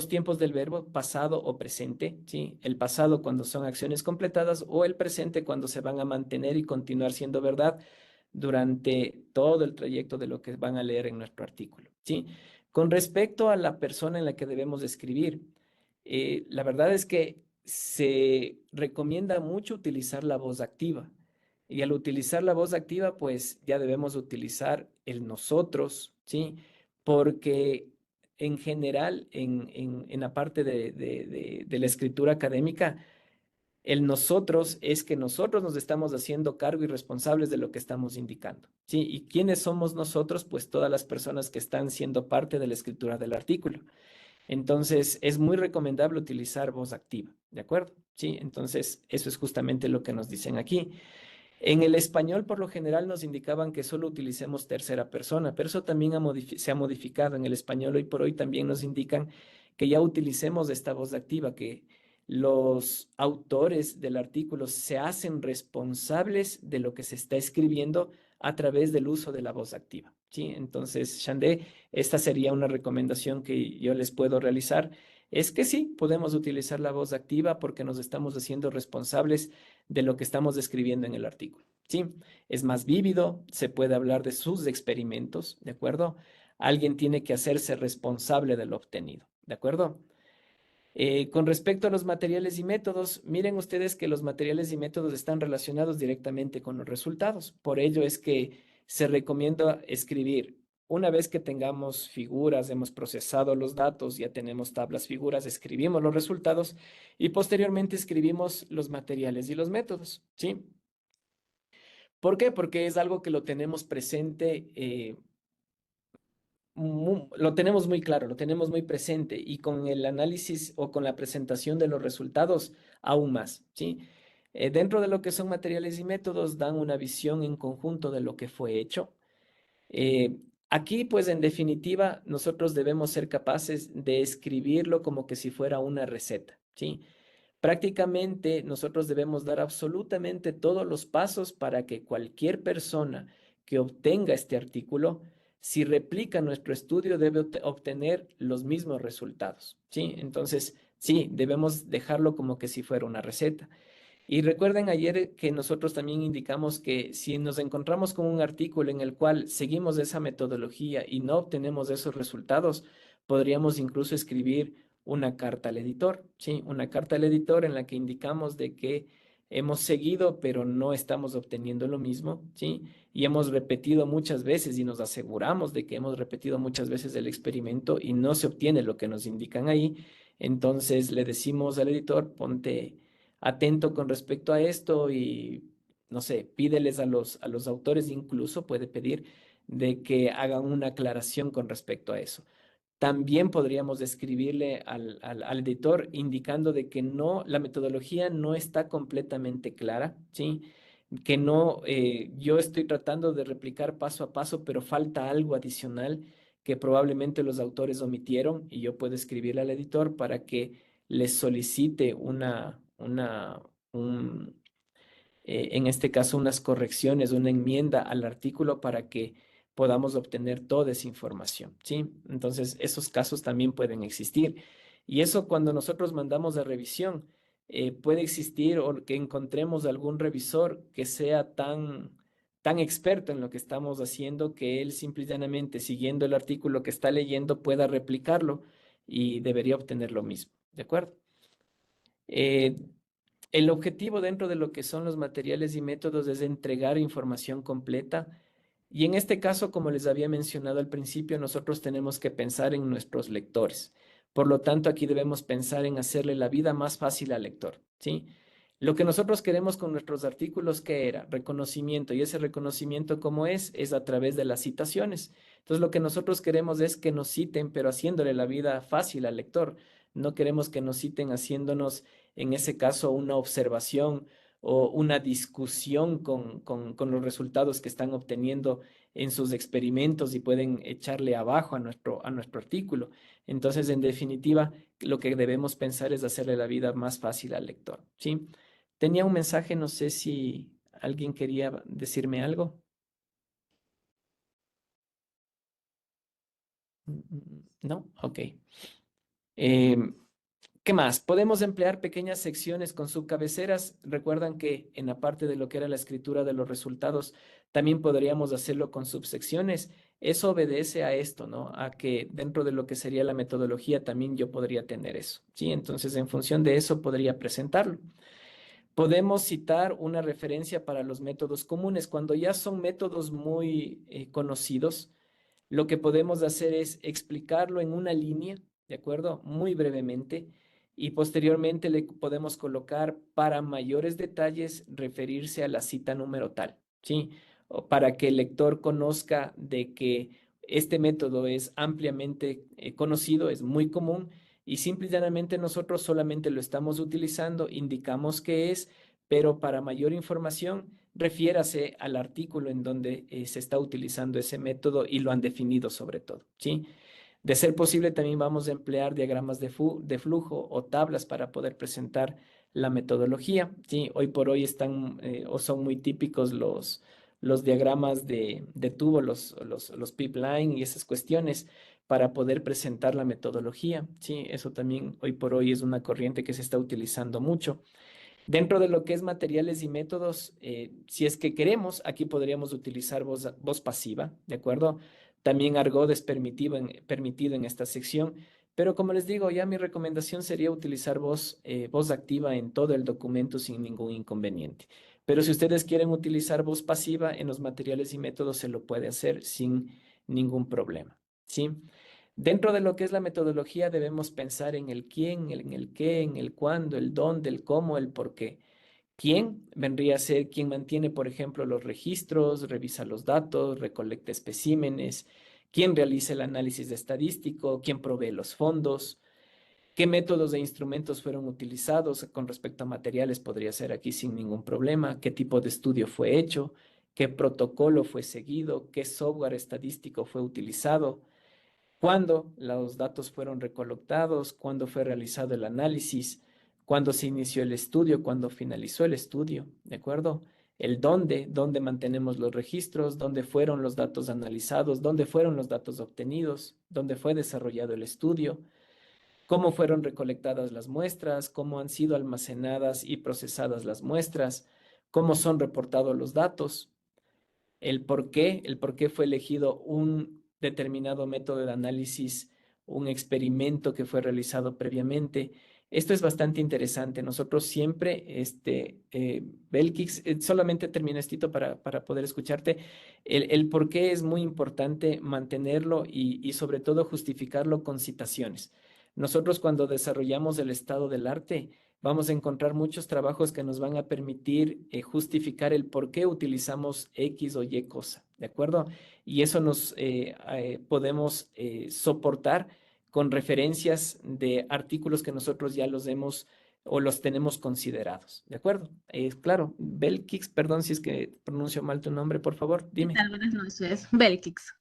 tiempos del verbo, pasado o presente, ¿sí? El pasado cuando son acciones completadas o el presente cuando se van a mantener y continuar siendo verdad durante todo el trayecto de lo que van a leer en nuestro artículo, ¿sí? Con respecto a la persona en la que debemos escribir, la verdad es que se recomienda mucho utilizar la voz activa. Y al utilizar la voz activa, pues ya debemos utilizar el nosotros, ¿sí? Porque en general, en la parte de la escritura académica, el nosotros es que nosotros nos estamos haciendo cargo y responsables de lo que estamos indicando, ¿sí? ¿Y quiénes somos nosotros? Pues todas las personas que están siendo parte de la escritura del artículo. Entonces, es muy recomendable utilizar voz activa, ¿de acuerdo? Sí, entonces, eso es justamente lo que nos dicen aquí. En el español, por lo general, nos indicaban que solo utilicemos tercera persona, pero eso también se ha modificado. En el español, hoy por hoy, también nos indican que ya utilicemos esta voz activa, que los autores del artículo se hacen responsables de lo que se está escribiendo a través del uso de la voz activa. ¿Sí? Entonces, Shandé, esta sería una recomendación que yo les puedo realizar. Es que sí, podemos utilizar la voz activa porque nos estamos haciendo responsables de lo que estamos describiendo en el artículo. ¿Sí? Es más vívido, se puede hablar de sus experimentos, ¿de acuerdo? Alguien tiene que hacerse responsable de lo obtenido, ¿de acuerdo? Con respecto a los materiales y métodos, miren ustedes que los materiales y métodos están relacionados directamente con los resultados. Por ello es que se recomienda escribir. Una vez que tengamos figuras, hemos procesado los datos, ya tenemos tablas, figuras, escribimos los resultados y posteriormente escribimos los materiales y los métodos, ¿sí? ¿Por qué? Porque es algo que lo tenemos presente, lo tenemos muy claro, lo tenemos muy presente y con el análisis o con la presentación de los resultados aún más, ¿sí? Dentro de lo que son materiales y métodos dan una visión en conjunto de lo que fue hecho. Aquí, pues en definitiva, nosotros debemos ser capaces de escribirlo como que si fuera una receta, ¿sí? Prácticamente nosotros debemos dar absolutamente todos los pasos para que cualquier persona que obtenga este artículo, si replica nuestro estudio, debe obtener los mismos resultados, ¿sí? Entonces, sí, debemos dejarlo como que si fuera una receta. Y recuerden ayer que nosotros también indicamos que si nos encontramos con un artículo en el cual seguimos esa metodología y no obtenemos esos resultados, podríamos incluso escribir una carta al editor, ¿sí? Una carta al editor en la que indicamos de que hemos seguido, pero no estamos obteniendo lo mismo, ¿sí? Y hemos repetido muchas veces y nos aseguramos de que hemos repetido muchas veces el experimento y no se obtiene lo que nos indican ahí. Entonces le decimos al editor, ponte atento con respecto a esto y, no sé, pídeles a los autores, incluso puede pedir de que hagan una aclaración con respecto a eso. También podríamos escribirle al editor indicando de que no, la metodología no está completamente clara, ¿sí? Que no, yo estoy tratando de replicar paso a paso, pero falta algo adicional que probablemente los autores omitieron y yo puedo escribirle al editor para que les solicite en este caso, unas correcciones, una enmienda al artículo para que podamos obtener toda esa información, ¿sí? Entonces, esos casos también pueden existir. Y eso cuando nosotros mandamos a revisión, puede existir o que encontremos algún revisor que sea tan experto en lo que estamos haciendo que él simple y llanamente, siguiendo el artículo que está leyendo, pueda replicarlo y debería obtener lo mismo, ¿de acuerdo? Eh, el objetivo dentro de lo que son los materiales y métodos es entregar información completa. Y en este caso, como les había mencionado al principio, nosotros tenemos que pensar en nuestros lectores. Por lo tanto, aquí debemos pensar en hacerle la vida más fácil al lector, ¿sí? Lo que nosotros queremos con nuestros artículos, ¿qué era? Reconocimiento. Y ese reconocimiento, ¿cómo es? Es a través de las citaciones. Entonces, lo que nosotros queremos es que nos citen, pero haciéndole la vida fácil al lector. No queremos que nos citen haciéndonos, en ese caso, una observación o una discusión con los resultados que están obteniendo en sus experimentos y pueden echarle abajo a nuestro artículo. Entonces, en definitiva, lo que debemos pensar es hacerle la vida más fácil al lector, ¿sí? Tenía un mensaje, no sé si alguien quería decirme algo. ¿No? Ok. ¿Qué más? Podemos emplear pequeñas secciones con subcabeceras. Recuerdan que en la parte de lo que era la escritura de los resultados, también podríamos hacerlo con subsecciones. Eso obedece a esto, ¿no? A que dentro de lo que sería la metodología también yo podría tener eso, ¿sí? Entonces, en función de eso, podría presentarlo. Podemos citar una referencia para los métodos comunes. Cuando ya son métodos muy conocidos, lo que podemos hacer es explicarlo en una línea, ¿de acuerdo? Muy brevemente. Y posteriormente le podemos colocar para mayores detalles, referirse a la cita número tal, ¿sí? O para que el lector conozca de que este método es ampliamente conocido, es muy común y simple y llanamente nosotros solamente lo estamos utilizando, indicamos qué es, pero para mayor información, refiérase al artículo en donde se está utilizando ese método y lo han definido sobre todo, ¿sí? De ser posible, también vamos a emplear diagramas de flujo o tablas para poder presentar la metodología, ¿sí? Hoy por hoy están o son muy típicos los diagramas de tubo, los pipeline y esas cuestiones para poder presentar la metodología, ¿sí? Eso también hoy por hoy es una corriente que se está utilizando mucho. Dentro de lo que es materiales y métodos, si es que queremos, aquí podríamos utilizar voz pasiva, ¿de acuerdo? También Argot es permitido en esta sección, pero como les digo, ya mi recomendación sería utilizar voz activa en todo el documento sin ningún inconveniente. Pero si ustedes quieren utilizar voz pasiva en los materiales y métodos, se lo puede hacer sin ningún problema, ¿sí? Dentro de lo que es la metodología debemos pensar en el quién, en el qué, en el cuándo, el dónde, el cómo, el por qué. ¿Quién vendría a ser quien mantiene, por ejemplo, los registros, revisa los datos, recolecta especímenes? ¿Quién realiza el análisis estadístico? ¿Quién provee los fondos? ¿Qué métodos e instrumentos fueron utilizados con respecto a materiales? Podría ser aquí sin ningún problema. ¿Qué tipo de estudio fue hecho? ¿Qué protocolo fue seguido? ¿Qué software estadístico fue utilizado? ¿Cuándo los datos fueron recolectados? ¿Cuándo fue realizado el análisis? ¿Cuándo se inició el estudio? ¿Cuándo finalizó el estudio? ¿De acuerdo? El dónde mantenemos los registros, dónde fueron los datos analizados, dónde fueron los datos obtenidos, dónde fue desarrollado el estudio, cómo fueron recolectadas las muestras, cómo han sido almacenadas y procesadas las muestras, cómo son reportados los datos, el por qué fue elegido un determinado método de análisis, un experimento que fue realizado previamente, Esto es bastante interesante. Nosotros siempre, Belkix, solamente termino estito para poder escucharte. El por qué es muy importante mantenerlo y sobre todo justificarlo con citaciones. Nosotros cuando desarrollamos el estado del arte, vamos a encontrar muchos trabajos que nos van a permitir justificar el por qué utilizamos X o Y cosa, ¿de acuerdo? Y eso nos podemos soportar con referencias de artículos que nosotros ya los hemos o los tenemos considerados, ¿de acuerdo? Claro, Belkix, perdón si es que pronuncio mal tu nombre, por favor, ¿Qué dime. tal? Buenas noches. Belkix.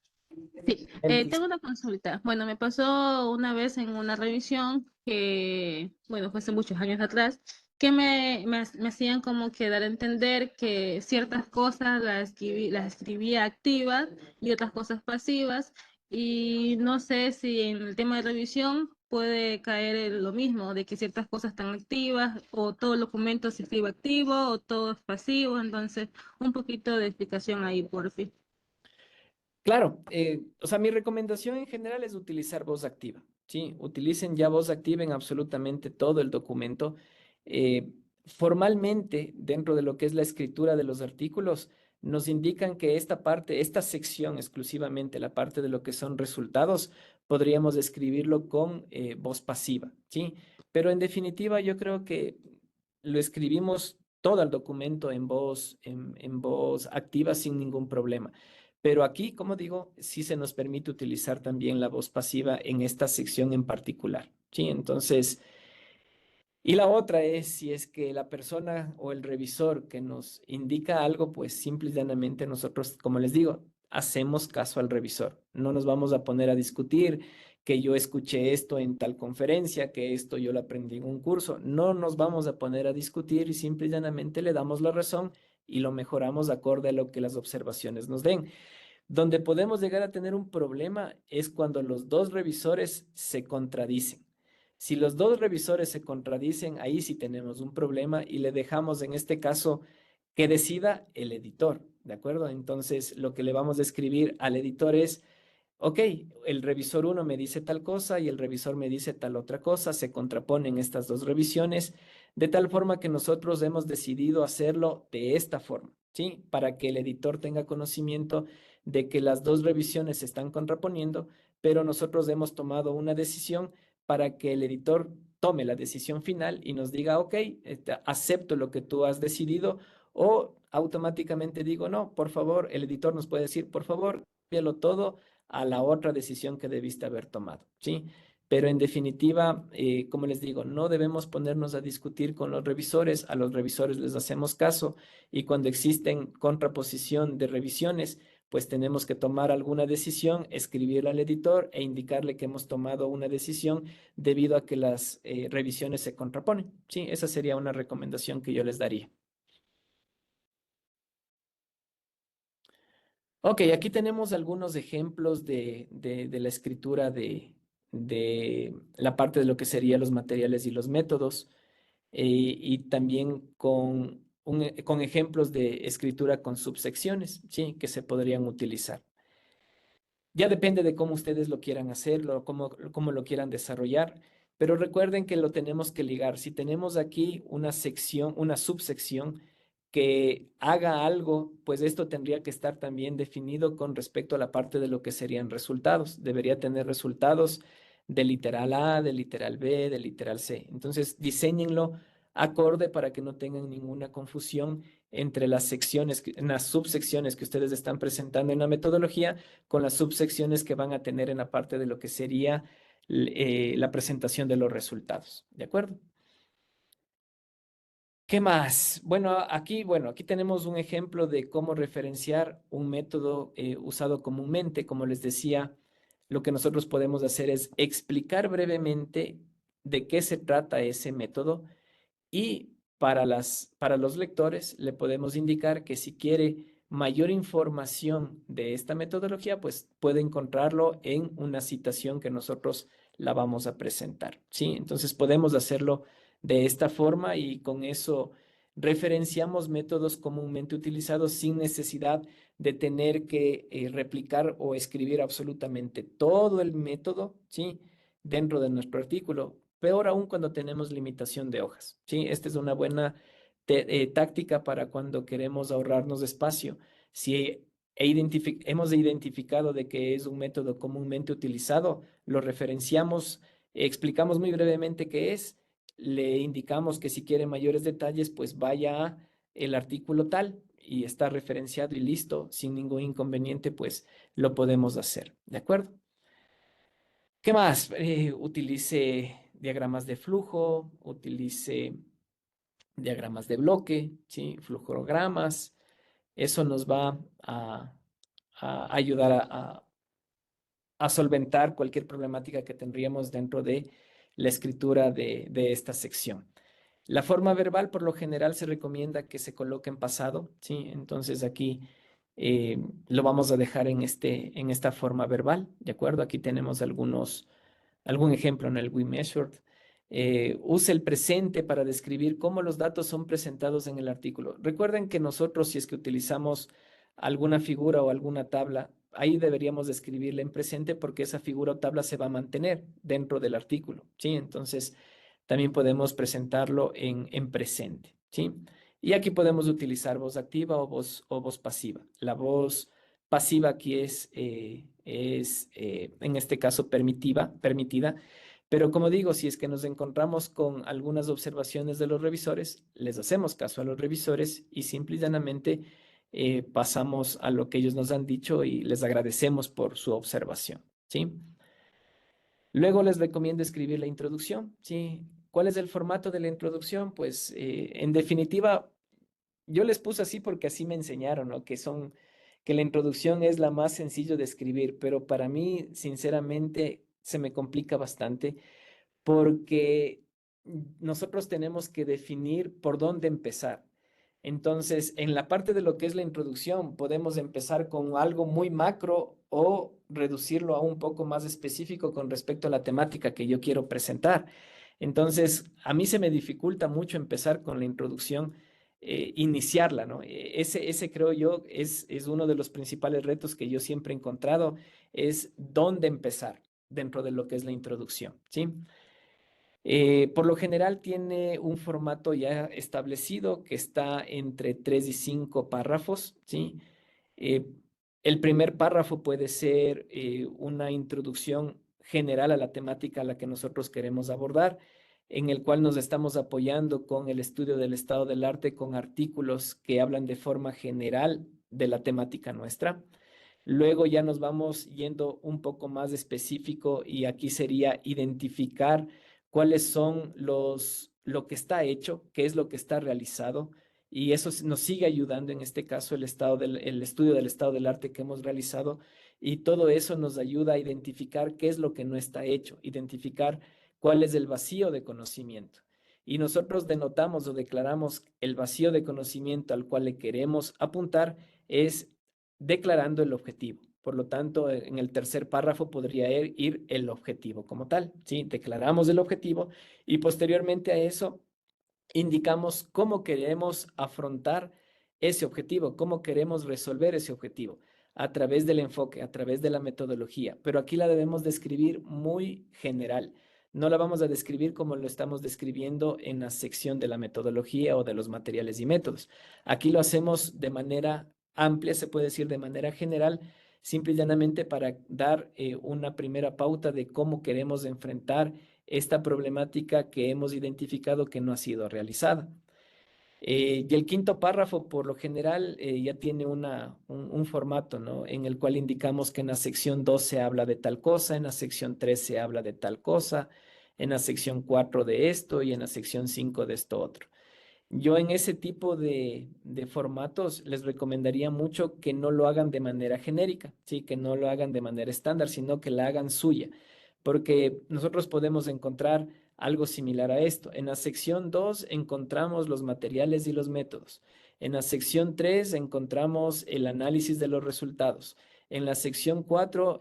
Sí, Belkix. tengo una consulta. Bueno, me pasó una vez en una revisión que, bueno, fue hace muchos años atrás, que me hacían como que dar a entender que ciertas cosas las escribía activas y otras cosas pasivas. Y no sé si en el tema de revisión puede caer en lo mismo, de que ciertas cosas están activas o todo el documento se escribe activo o todo es pasivo. Entonces, un poquito de explicación ahí, por fin. Claro, o sea, mi recomendación en general es utilizar voz activa, ¿sí? Utilicen ya voz activa en absolutamente todo el documento. Formalmente, dentro de lo que es la escritura de los artículos, nos indican que esta parte, esta sección exclusivamente, la parte de lo que son resultados, podríamos escribirlo con voz pasiva, ¿sí? Pero en definitiva, yo creo que lo escribimos todo el documento en voz activa sin ningún problema. Pero aquí, como digo, sí se nos permite utilizar también la voz pasiva en esta sección en particular, ¿sí? Entonces, y la otra es si es que la persona o el revisor que nos indica algo, pues simple y llanamente nosotros, como les digo, hacemos caso al revisor. No nos vamos a poner a discutir que yo escuché esto en tal conferencia, que esto yo lo aprendí en un curso. No nos vamos a poner a discutir y simple y llanamente le damos la razón y lo mejoramos acorde a lo que las observaciones nos den. Donde podemos llegar a tener un problema es cuando los dos revisores se contradicen. Si los dos revisores se contradicen, ahí sí tenemos un problema y le dejamos en este caso que decida el editor, ¿de acuerdo? Entonces, lo que le vamos a escribir al editor es, ok, el revisor 1 me dice tal cosa y el revisor me dice tal otra cosa, se contraponen estas dos revisiones, de tal forma que nosotros hemos decidido hacerlo de esta forma, ¿sí? Para que el editor tenga conocimiento de que las dos revisiones se están contraponiendo, pero nosotros hemos tomado una decisión para que el editor tome la decisión final y nos diga, ok, acepto lo que tú has decidido, o automáticamente digo, no, por favor, el editor nos puede decir, por favor, cámbialo todo a la otra decisión que debiste haber tomado, ¿sí? Pero en definitiva, como les digo, no debemos ponernos a discutir con los revisores, a los revisores les hacemos caso y cuando existen contraposición de revisiones, pues tenemos que tomar alguna decisión, escribirle al editor e indicarle que hemos tomado una decisión debido a que las revisiones se contraponen, ¿sí? Esa sería una recomendación que yo les daría. Ok, aquí tenemos algunos ejemplos de la escritura de la parte de lo que serían los materiales y los métodos, y también con ejemplos de escritura con subsecciones, ¿sí? Que se podrían utilizar. Ya depende de cómo ustedes lo quieran hacerlo, cómo lo quieran desarrollar, pero recuerden que lo tenemos que ligar. Si tenemos aquí una sección, una subsección que haga algo, pues esto tendría que estar también definido con respecto a la parte de lo que serían resultados. Debería tener resultados del literal A, del literal B, del literal C. Entonces, diseñenlo acorde para que no tengan ninguna confusión entre las secciones, las subsecciones que ustedes están presentando en la metodología con las subsecciones que van a tener en la parte de lo que sería la presentación de los resultados. ¿De acuerdo? ¿Qué más? Bueno, aquí tenemos un ejemplo de cómo referenciar un método usado comúnmente. Como les decía, lo que nosotros podemos hacer es explicar brevemente de qué se trata ese método y para los lectores le podemos indicar que si quiere mayor información de esta metodología, pues puede encontrarlo en una citación que nosotros la vamos a presentar, ¿sí? Entonces podemos hacerlo de esta forma y con eso referenciamos métodos comúnmente utilizados sin necesidad de tener que replicar o escribir absolutamente todo el método, ¿sí? Dentro de nuestro artículo. Peor aún cuando tenemos limitación de hojas, ¿sí? Esta es una buena táctica para cuando queremos ahorrarnos espacio. Si hemos identificado de que es un método comúnmente utilizado, lo referenciamos, explicamos muy brevemente qué es, le indicamos que si quiere mayores detalles, pues vaya a el artículo tal y está referenciado y listo, sin ningún inconveniente, pues lo podemos hacer, ¿de acuerdo? ¿Qué más? Utilice diagramas de flujo, utilice diagramas de bloque, ¿sí? Flujogramas. Eso nos va a ayudar a solventar cualquier problemática que tendríamos dentro de la escritura de esta sección. La forma verbal, por lo general, se recomienda que se coloque en pasado, ¿sí? Entonces aquí lo vamos a dejar en esta forma verbal, ¿de acuerdo? Aquí tenemos algún ejemplo en el We Measured. Use el presente para describir cómo los datos son presentados en el artículo. Recuerden que nosotros, si es que utilizamos alguna figura o alguna tabla, ahí deberíamos describirla en presente porque esa figura o tabla se va a mantener dentro del artículo, ¿sí? Entonces, también podemos presentarlo en presente, ¿sí? Y aquí podemos utilizar voz activa o voz pasiva. La voz pasiva aquí es en este caso permitida, pero como digo, si es que nos encontramos con algunas observaciones de los revisores, les hacemos caso a los revisores y simple y llanamente pasamos a lo que ellos nos han dicho y les agradecemos por su observación, ¿sí? Luego les recomiendo escribir la introducción, ¿sí? ¿Cuál es el formato de la introducción? Pues en definitiva, yo les puse así porque así me enseñaron, ¿no? Que la introducción es la más sencillo de escribir, pero para mí, sinceramente, se me complica bastante porque nosotros tenemos que definir por dónde empezar. Entonces, en la parte de lo que es la introducción, podemos empezar con algo muy macro o reducirlo a un poco más específico con respecto a la temática que yo quiero presentar. Entonces, a mí se me dificulta mucho empezar con la introducción, iniciarla, ¿no? Ese creo yo es uno de los principales retos que yo siempre he encontrado, es dónde empezar dentro de lo que es la introducción, ¿sí? Por lo general tiene un formato ya establecido que está entre 3 y 5 párrafos, ¿sí? Eh, el primer párrafo puede ser una introducción general a la temática a la que nosotros queremos abordar, en el cual nos estamos apoyando con el estudio del estado del arte, con artículos que hablan de forma general de la temática nuestra. Luego ya nos vamos yendo un poco más específico y aquí sería identificar cuáles son lo que está hecho, qué es lo que está realizado, y eso nos sigue ayudando en este caso el estudio del estado del arte que hemos realizado, y todo eso nos ayuda a identificar qué es lo que no está hecho, identificar cuál es el vacío de conocimiento. Y nosotros denotamos o declaramos el vacío de conocimiento al cual le queremos apuntar es declarando el objetivo. Por lo tanto, en el tercer párrafo podría ir el objetivo como tal, ¿sí? Declaramos el objetivo y posteriormente a eso indicamos cómo queremos afrontar ese objetivo, cómo queremos resolver ese objetivo a través del enfoque, a través de la metodología. Pero aquí la debemos describir muy general. No la vamos a describir como lo estamos describiendo en la sección de la metodología o de los materiales y métodos. Aquí lo hacemos de manera amplia, se puede decir de manera general, simple y llanamente para dar una primera pauta de cómo queremos enfrentar esta problemática que hemos identificado que no ha sido realizada. Y el quinto párrafo, por lo general, ya tiene un formato, ¿no? En el cual indicamos que en la sección 2 se habla de tal cosa, en la sección 3 se habla de tal cosa, en la sección 4 de esto y en la sección 5 de esto otro. Yo en ese tipo de formatos les recomendaría mucho que no lo hagan de manera genérica, ¿sí? Que no lo hagan de manera estándar, sino que la hagan suya, porque nosotros podemos encontrar algo similar a esto. En la sección 2 encontramos los materiales y los métodos. En la sección 3 encontramos el análisis de los resultados. En la sección 4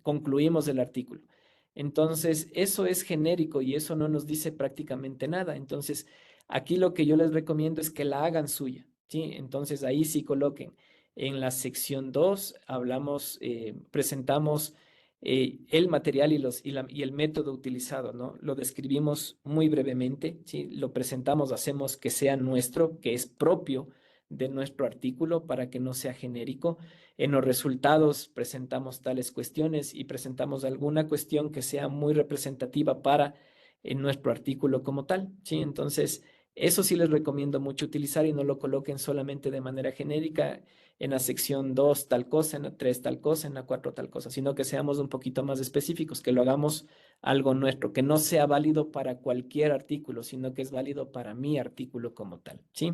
concluimos el artículo. Entonces, eso es genérico y eso no nos dice prácticamente nada. Entonces, aquí lo que yo les recomiendo es que la hagan suya, ¿sí? Entonces, ahí sí coloquen. En la sección 2 hablamos, presentamos el material y el método utilizado, ¿no? Lo describimos muy brevemente, ¿sí? Lo presentamos, hacemos que sea nuestro, que es propio de nuestro artículo para que no sea genérico. En los resultados presentamos tales cuestiones y presentamos alguna cuestión que sea muy representativa para nuestro artículo como tal, ¿sí? Entonces, eso sí les recomiendo mucho utilizar y no lo coloquen solamente de manera genérica en la sección 2 tal cosa, en la 3 tal cosa, en la 4 tal cosa, sino que seamos un poquito más específicos, que lo hagamos algo nuestro, que no sea válido para cualquier artículo, sino que es válido para mi artículo como tal, ¿sí?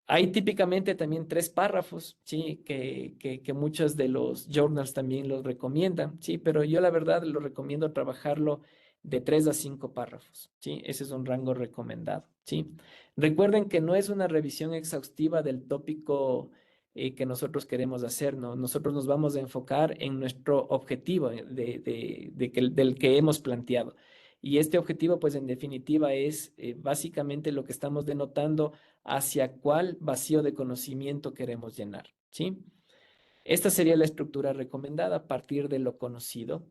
Hay típicamente también 3 párrafos, ¿sí? Que muchos de los journals también los recomiendan, ¿sí? Pero yo la verdad lo recomiendo trabajarlo de 3 a 5 párrafos, ¿sí? Ese es un rango recomendado, ¿sí? Recuerden que no es una revisión exhaustiva del tópico que nosotros queremos hacer, ¿no? Nosotros nos vamos a enfocar en nuestro objetivo del que hemos planteado. Y este objetivo, pues en definitiva, es básicamente lo que estamos denotando hacia cuál vacío de conocimiento queremos llenar, ¿sí? Esta sería la estructura recomendada a partir de lo conocido,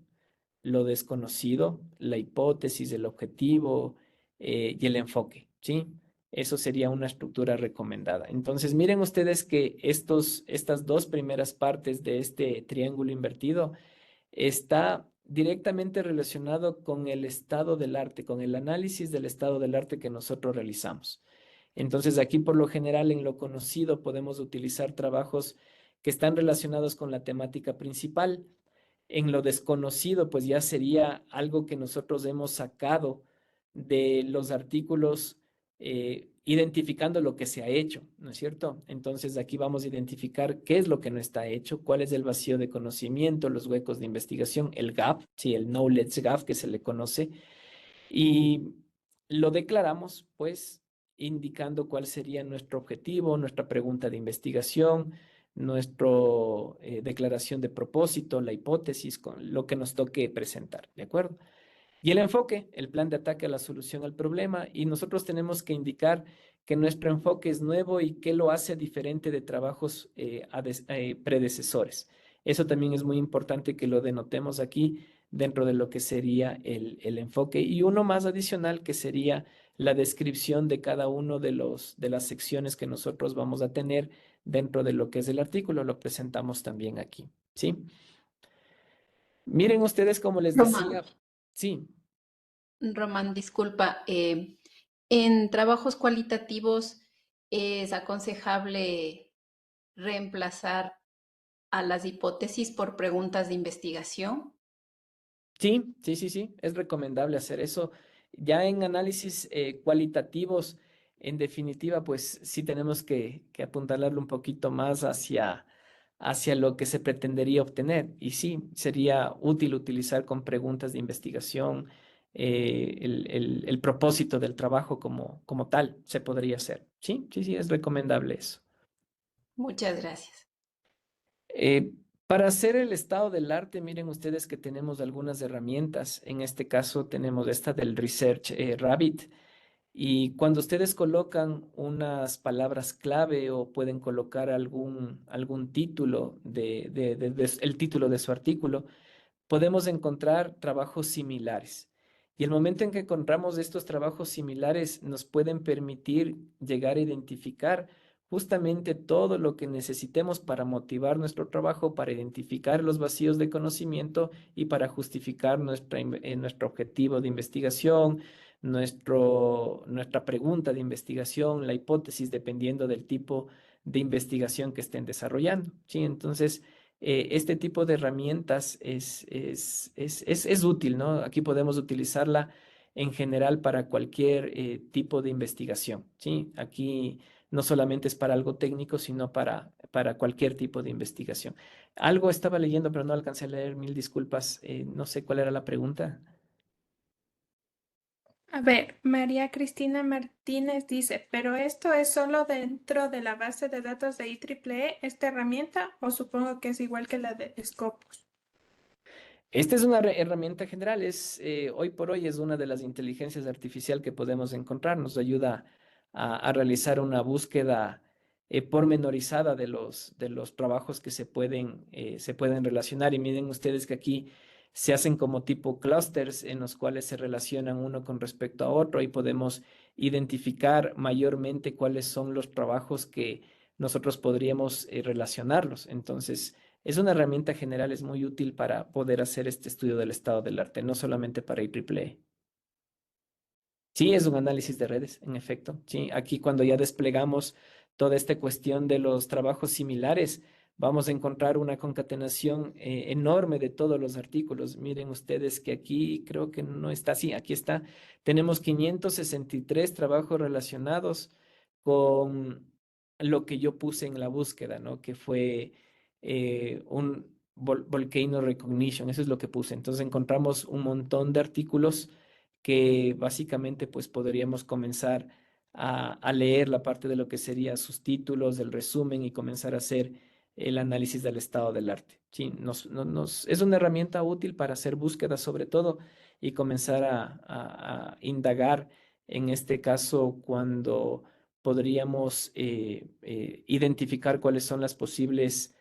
lo desconocido, la hipótesis, el objetivo y el enfoque, ¿sí? Eso sería una estructura recomendada. Entonces, miren ustedes que estas dos primeras partes de este triángulo invertido está directamente relacionado con el estado del arte, con el análisis del estado del arte que nosotros realizamos. Entonces, aquí por lo general en lo conocido podemos utilizar trabajos que están relacionados con la temática principal. En lo desconocido, pues ya sería algo que nosotros hemos sacado de los artículos, identificando lo que se ha hecho, ¿no es cierto? Entonces, aquí vamos a identificar qué es lo que no está hecho, cuál es el vacío de conocimiento, los huecos de investigación, el gap, sí, el knowledge gap que se le conoce, y lo declaramos, pues, indicando cuál sería nuestro objetivo, nuestra pregunta de investigación, nuestra declaración de propósito, la hipótesis, con lo que nos toque presentar, ¿de acuerdo? Y el enfoque, el plan de ataque a la solución al problema, y nosotros tenemos que indicar que nuestro enfoque es nuevo y qué lo hace diferente de trabajos predecesores. Eso también es muy importante que lo denotemos aquí dentro de lo que sería el enfoque. Y uno más adicional que sería la descripción de cada uno de las secciones que nosotros vamos a tener dentro de lo que es el artículo. Lo presentamos también aquí, ¿sí? Miren ustedes, como les Román, decía, sí. Román, disculpa. En trabajos cualitativos es aconsejable reemplazar a las hipótesis por preguntas de investigación. Sí, sí, sí, sí, es recomendable hacer eso. Ya en análisis cualitativos, en definitiva, pues sí tenemos que apuntalarlo un poquito más hacia lo que se pretendería obtener. Y sí, sería útil utilizar con preguntas de investigación el propósito del trabajo como tal, se podría hacer. Sí, sí, sí, es recomendable eso. Muchas gracias. Eh, para hacer el estado del arte, miren ustedes que tenemos algunas herramientas. En este caso tenemos esta del Research Rabbit. Y cuando ustedes colocan unas palabras clave o pueden colocar algún título el título de su artículo, podemos encontrar trabajos similares. Y el momento en que encontramos estos trabajos similares nos pueden permitir llegar a identificar justamente todo lo que necesitemos para motivar nuestro trabajo, para identificar los vacíos de conocimiento y para justificar nuestro objetivo de investigación, nuestra pregunta de investigación, la hipótesis, dependiendo del tipo de investigación que estén desarrollando. ¿Sí? Entonces, este tipo de herramientas es útil, ¿no? Aquí podemos utilizarla en general para cualquier tipo de investigación, ¿sí? Aquí no solamente es para algo técnico, sino para cualquier tipo de investigación. Algo estaba leyendo, pero no alcancé a leer, mil disculpas. No sé cuál era la pregunta. A ver, María Cristina Martínez dice, ¿pero esto es solo dentro de la base de datos de IEEE, esta herramienta, o supongo que es igual que la de Scopus? Esta es una herramienta general, hoy por hoy es una de las inteligencias artificiales que podemos encontrar, nos ayuda a realizar una búsqueda pormenorizada de los trabajos que se pueden relacionar. Y miren ustedes que aquí se hacen como tipo clusters en los cuales se relacionan uno con respecto a otro y podemos identificar mayormente cuáles son los trabajos que nosotros podríamos relacionarlos. Entonces, es una herramienta general, es muy útil para poder hacer este estudio del estado del arte, no solamente para IEEE. Sí, es un análisis de redes, en efecto. Sí, aquí cuando ya desplegamos toda esta cuestión de los trabajos similares, vamos a encontrar una concatenación enorme de todos los artículos. Miren ustedes que aquí creo que no está así, aquí está. Tenemos 563 trabajos relacionados con lo que yo puse en la búsqueda, ¿no? Que fue un volcano recognition, eso es lo que puse. Entonces encontramos un montón de artículos que básicamente pues podríamos comenzar a leer la parte de lo que sería sus títulos, el resumen y comenzar a hacer el análisis del estado del arte. Sí, es una herramienta útil para hacer búsquedas sobre todo y comenzar a indagar, en este caso, cuando podríamos identificar cuáles son los posibles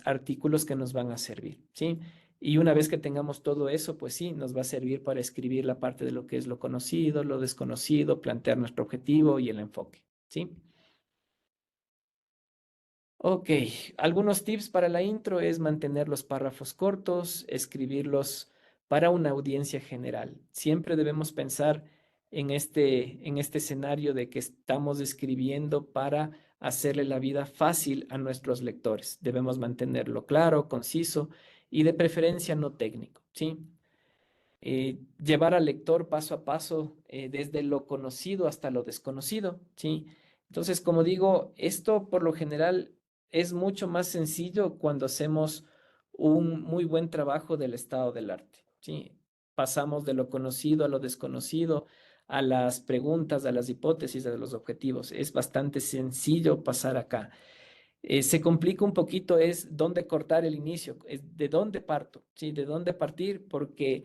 artículos que nos van a servir, ¿sí? Y una vez que tengamos todo eso, pues sí, nos va a servir para escribir la parte de lo que es lo conocido, lo desconocido, plantear nuestro objetivo y el enfoque, ¿sí? Ok, algunos tips para la intro es mantener los párrafos cortos, escribirlos para una audiencia general. Siempre debemos pensar en este escenario de que estamos escribiendo para hacerle la vida fácil a nuestros lectores. Debemos mantenerlo claro, conciso y de preferencia no técnico, ¿sí? Llevar al lector paso a paso desde lo conocido hasta lo desconocido, ¿sí? Entonces, como digo, esto por lo general es mucho más sencillo cuando hacemos un muy buen trabajo del estado del arte, ¿sí? Pasamos de lo conocido a lo desconocido, a las preguntas, a las hipótesis, a los objetivos. Es bastante sencillo pasar acá. Se complica un poquito es dónde cortar el inicio, es de dónde parto, ¿sí? De dónde partir, porque,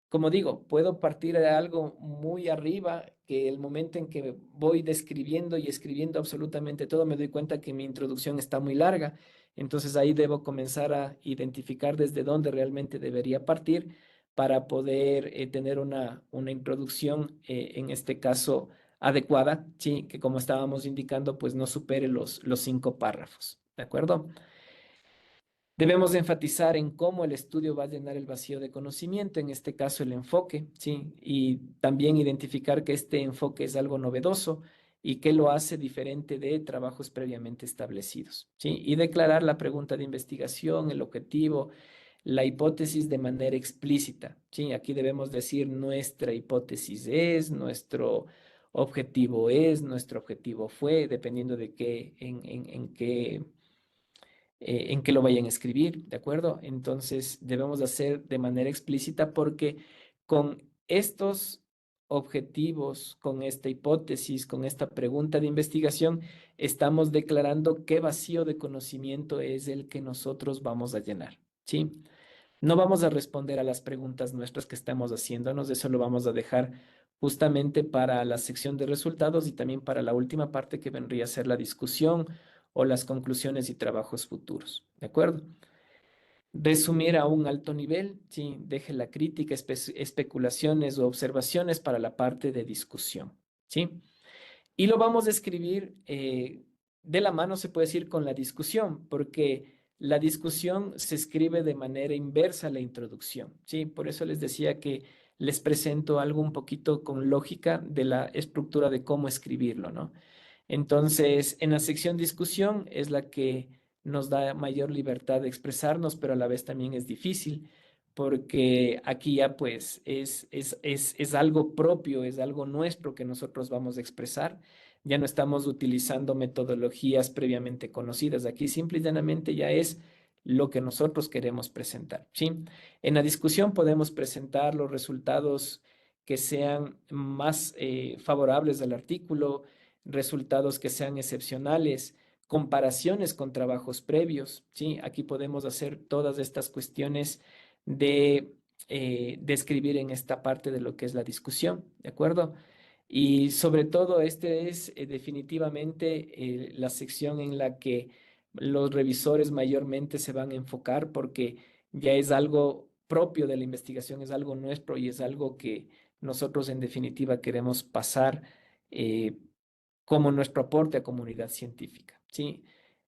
como digo, puedo partir de algo muy arriba, que el momento en que voy describiendo y escribiendo absolutamente todo, me doy cuenta que mi introducción está muy larga, entonces ahí debo comenzar a identificar desde dónde realmente debería partir para poder tener una introducción, en este caso, adecuada, sí, que como estábamos indicando, pues no supere los 5 párrafos, ¿de acuerdo? Debemos enfatizar en cómo el estudio va a llenar el vacío de conocimiento, en este caso el enfoque, sí, y también identificar que este enfoque es algo novedoso y que lo hace diferente de trabajos previamente establecidos, sí, y declarar la pregunta de investigación, el objetivo, la hipótesis de manera explícita, ¿sí? Aquí debemos decir nuestra hipótesis es, nuestro objetivo es, nuestro objetivo fue, dependiendo de qué, en qué lo vayan a escribir, ¿de acuerdo? Entonces debemos hacer de manera explícita porque con estos objetivos, con esta hipótesis, con esta pregunta de investigación, estamos declarando qué vacío de conocimiento es el que nosotros vamos a llenar, ¿sí? No vamos a responder a las preguntas nuestras que estamos haciéndonos, eso lo vamos a dejar justamente para la sección de resultados y también para la última parte que vendría a ser la discusión o las conclusiones y trabajos futuros. ¿De acuerdo? Resumir a un alto nivel, sí, deje la crítica, especulaciones o observaciones para la parte de discusión, ¿sí? Y lo vamos a escribir de la mano, se puede decir, con la discusión, porque la discusión se escribe de manera inversa a la introducción, ¿sí? Por eso les decía que les presento algo un poquito con lógica de la estructura de cómo escribirlo, ¿no? Entonces, en la sección discusión es la que nos da mayor libertad de expresarnos, pero a la vez también es difícil, porque aquí ya pues es algo propio, es algo nuestro que nosotros vamos a expresar. Ya no estamos utilizando metodologías previamente conocidas. Aquí simple y llanamente ya es lo que nosotros queremos presentar, ¿sí? En la discusión podemos presentar los resultados que sean más favorables al artículo, resultados que sean excepcionales, comparaciones con trabajos previos, ¿sí? Aquí podemos hacer todas estas cuestiones de escribir en esta parte de lo que es la discusión, ¿de acuerdo? Y sobre todo, este es definitivamente la sección en la que los revisores mayormente se van a enfocar porque ya es algo propio de la investigación, es algo nuestro y es algo que nosotros en definitiva queremos pasar eh, como nuestro aporte a comunidad científica, ¿sí?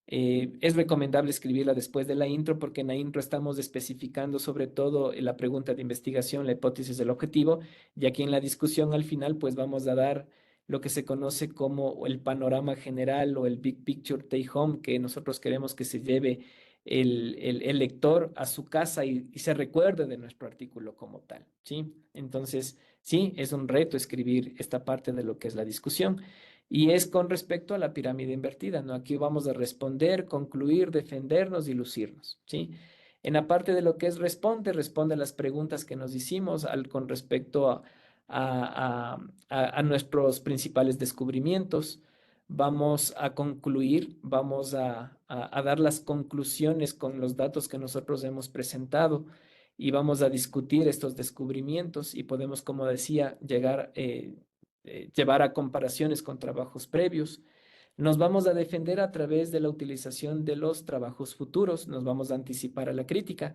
Es recomendable escribirla después de la intro porque en la intro estamos especificando sobre todo la pregunta de investigación, la hipótesis, el objetivo, y aquí en la discusión al final pues vamos a dar lo que se conoce como el panorama general o el big picture take home que nosotros queremos que se lleve el lector a su casa y se recuerde de nuestro artículo como tal, ¿sí? Entonces, sí, es un reto escribir esta parte de lo que es la discusión. Y es con respecto a la pirámide invertida, ¿no? Aquí vamos a responder, concluir, defendernos y lucirnos, ¿sí? En la parte de lo que es responde a las preguntas que nos hicimos con respecto a nuestros principales descubrimientos. Vamos a concluir, vamos a dar las conclusiones con los datos que nosotros hemos presentado y vamos a discutir estos descubrimientos y podemos, como decía, llevar a comparaciones con trabajos previos. Nos vamos a defender a través de la utilización de los trabajos futuros, nos vamos a anticipar a la crítica.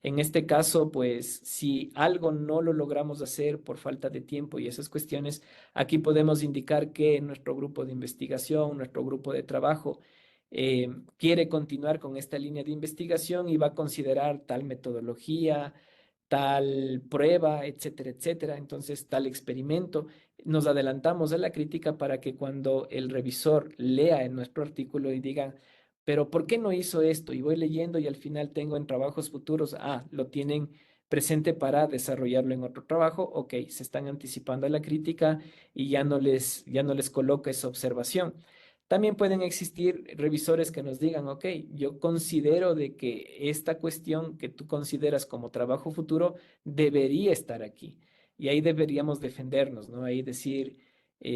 En este caso, pues, si algo no lo logramos hacer por falta de tiempo y esas cuestiones, aquí podemos indicar que nuestro grupo de investigación, nuestro grupo de trabajo, quiere continuar con esta línea de investigación y va a considerar tal metodología, tal prueba, etcétera, etcétera. Entonces, tal experimento. Nos adelantamos a la crítica para que cuando el revisor lea en nuestro artículo y diga, pero ¿por qué no hizo esto? Y voy leyendo y al final tengo en trabajos futuros, lo tienen presente para desarrollarlo en otro trabajo, ok, se están anticipando a la crítica y ya no les coloca esa observación. También pueden existir revisores que nos digan, ok, yo considero de que esta cuestión que tú consideras como trabajo futuro debería estar aquí. Y ahí deberíamos defendernos, ¿no? Ahí decir,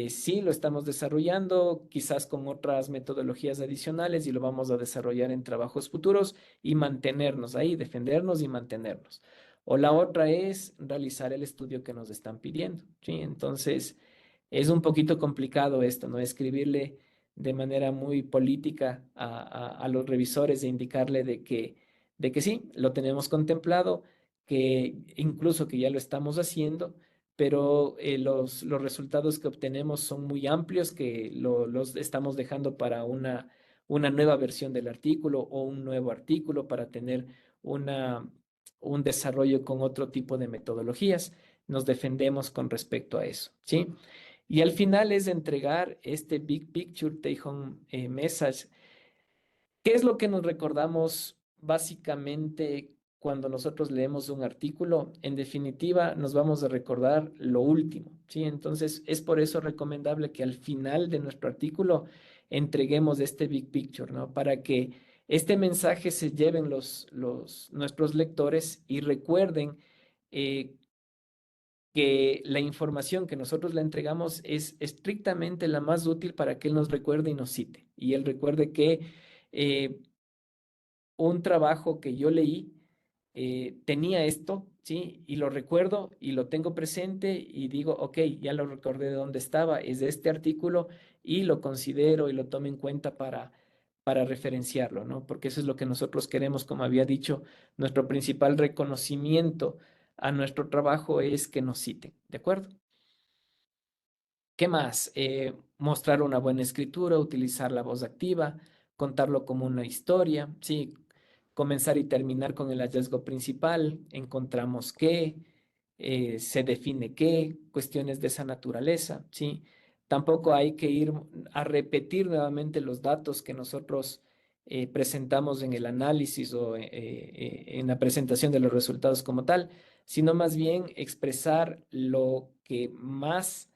sí, lo estamos desarrollando, quizás con otras metodologías adicionales y lo vamos a desarrollar en trabajos futuros y mantenernos ahí, defendernos y mantenernos. O la otra es realizar el estudio que nos están pidiendo, ¿sí? Entonces, es un poquito complicado esto, ¿no? Escribirle de manera muy política a los revisores e indicarle de que sí, lo tenemos contemplado, que incluso que ya lo estamos haciendo, pero los resultados que obtenemos son muy amplios, que los estamos dejando para una nueva versión del artículo o un nuevo artículo para tener un desarrollo con otro tipo de metodologías. Nos defendemos con respecto a eso, ¿sí? Y al final es entregar este Big Picture Take Home Message. ¿Qué es lo que nos recordamos básicamente cuando nosotros leemos un artículo? En definitiva, nos vamos a recordar lo último, ¿sí? Entonces, es por eso recomendable que al final de nuestro artículo entreguemos este Big Picture, ¿no? Para que este mensaje se lleven nuestros lectores y recuerden que la información que nosotros le entregamos es estrictamente la más útil para que él nos recuerde y nos cite. Y él recuerde que un trabajo que yo leí tenía esto, ¿sí? Y lo recuerdo y lo tengo presente y digo, ok, ya lo recordé de dónde estaba, es de este artículo y lo considero y lo tomo en cuenta para referenciarlo, ¿no? Porque eso es lo que nosotros queremos, como había dicho, nuestro principal reconocimiento a nuestro trabajo es que nos citen, ¿de acuerdo? ¿Qué más? Mostrar una buena escritura, utilizar la voz activa, contarlo como una historia, ¿sí? Comenzar y terminar con el hallazgo principal, encontramos qué, se define qué, cuestiones de esa naturaleza, ¿sí? Tampoco hay que ir a repetir nuevamente los datos que nosotros presentamos en el análisis o en la presentación de los resultados como tal, sino más bien expresar lo que más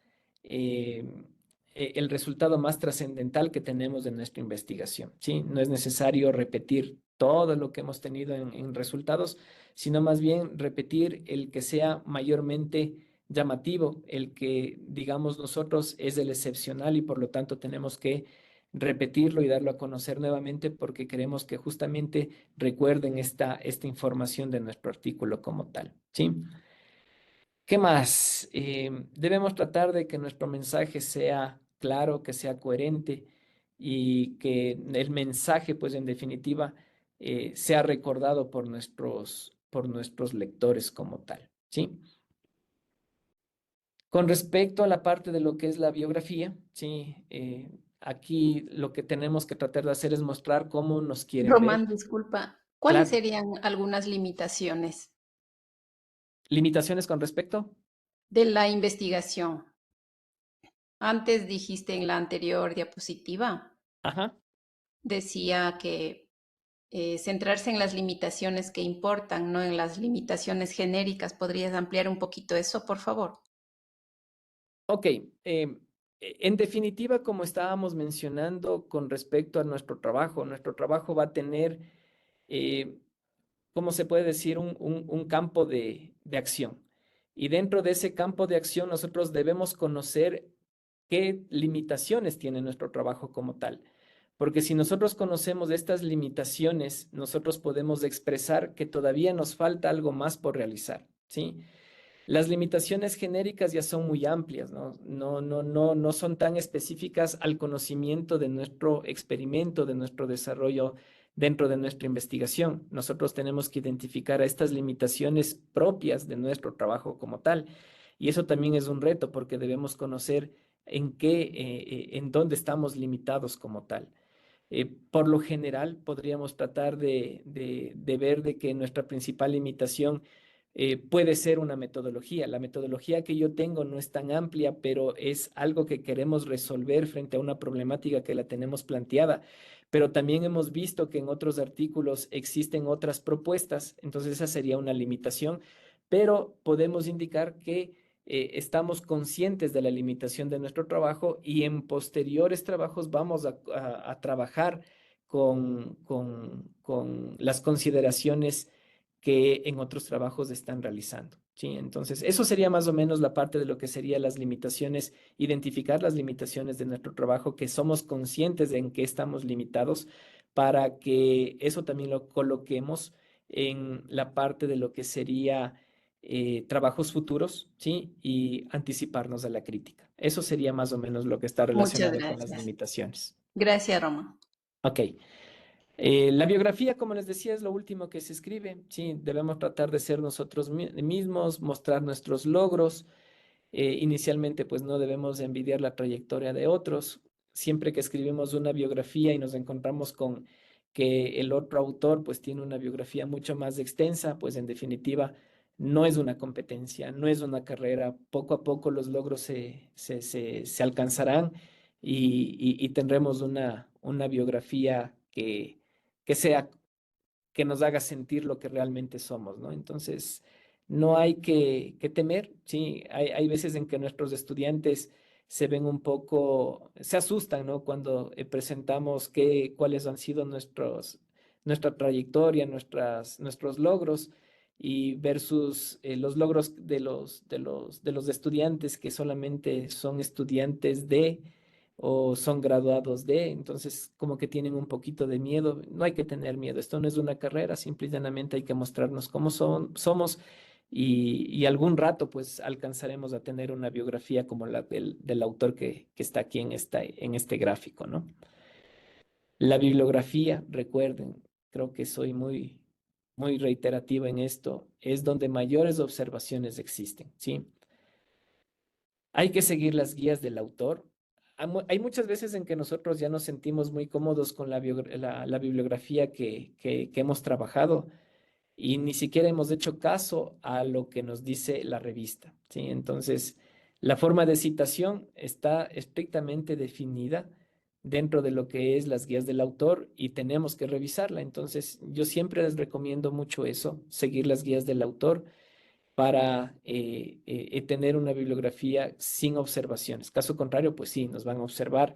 el resultado más trascendental que tenemos de nuestra investigación, ¿sí? No es necesario repetir todo lo que hemos tenido en resultados, sino más bien repetir el que sea mayormente llamativo, el que digamos nosotros es el excepcional y por lo tanto tenemos que repetirlo y darlo a conocer nuevamente porque queremos que justamente recuerden esta información de nuestro artículo como tal, ¿sí? ¿Qué más? Debemos tratar de que nuestro mensaje sea claro, que sea coherente y que el mensaje, pues en definitiva, sea recordado por nuestros lectores como tal, ¿sí? Con respecto a la parte de lo que es la biografía, ¿sí? Aquí lo que tenemos que tratar de hacer es mostrar cómo nos quieren ver. Román, disculpa, ¿cuáles Claro, serían algunas limitaciones limitaciones con respecto. de la investigación? Antes dijiste en la anterior diapositiva, Ajá. decía que centrarse en las limitaciones que importan, no en las limitaciones genéricas. ¿Podrías ampliar un poquito eso, por favor? Ok, en definitiva, como estábamos mencionando con respecto a nuestro trabajo va a tener, eh, ¿cómo se puede decir? Un campo de acción. Y dentro de ese campo de acción nosotros debemos conocer qué limitaciones tiene nuestro trabajo como tal. Porque si nosotros conocemos estas limitaciones, nosotros podemos expresar que todavía nos falta algo más por realizar, ¿sí? Las limitaciones genéricas ya son muy amplias, ¿no? No son tan específicas al conocimiento de nuestro experimento, de nuestro desarrollo dentro de nuestra investigación. Nosotros tenemos que identificar a estas limitaciones propias de nuestro trabajo como tal. Y eso también es un reto porque debemos conocer en dónde estamos limitados como tal. Por lo general, podríamos tratar de ver de que nuestra principal limitación puede ser una metodología. La metodología que yo tengo no es tan amplia, pero es algo que queremos resolver frente a una problemática que la tenemos planteada. Pero también hemos visto que en otros artículos existen otras propuestas, entonces esa sería una limitación, pero podemos indicar que estamos conscientes de la limitación de nuestro trabajo y en posteriores trabajos vamos a trabajar con las consideraciones que en otros trabajos están realizando. ¿Sí? Entonces, eso sería más o menos la parte de lo que serían las limitaciones, identificar las limitaciones de nuestro trabajo, que somos conscientes de en qué estamos limitados, para que eso también lo coloquemos en la parte de lo que sería trabajos futuros, ¿sí? Y anticiparnos a la crítica. Eso sería más o menos lo que está Muchas relacionado con las gracias. limitaciones. Gracias, Román. Ok. La biografía, como les decía, es lo último que se escribe. Sí, debemos tratar de ser nosotros mismos, mostrar nuestros logros. Inicialmente, pues no debemos envidiar la trayectoria de otros. Siempre que escribimos una biografía y nos encontramos con que el otro autor pues tiene una biografía mucho más extensa, pues en definitiva no es una competencia, no es una carrera. Poco a poco los logros se alcanzarán y tendremos una biografía que sea, que nos haga sentir lo que realmente somos, ¿no? Entonces, no hay que temer, ¿sí? Hay veces en que nuestros estudiantes se ven un poco, se asustan, ¿no? Cuando presentamos cuáles han sido nuestra trayectoria, nuestros logros y versus los logros de los estudiantes que solamente son estudiantes o son graduados entonces como que tienen un poquito de miedo. No hay que tener miedo, esto no es una carrera, simple y llanamente hay que mostrarnos cómo somos y algún rato pues alcanzaremos a tener una biografía como la del autor que está aquí en este gráfico, ¿no? La bibliografía, recuerden, creo que soy muy reiterativa en esto, es donde mayores observaciones existen, ¿sí? Hay que seguir las guías del autor. Hay muchas veces en que nosotros ya nos sentimos muy cómodos con la bibliografía que hemos trabajado y ni siquiera hemos hecho caso a lo que nos dice la revista, ¿sí? Entonces, la forma de citación está estrictamente definida dentro de lo que es las guías del autor y tenemos que revisarla. Entonces, yo siempre les recomiendo mucho eso, seguir las guías del autor para tener una bibliografía sin observaciones. Caso contrario, pues sí, nos van a observar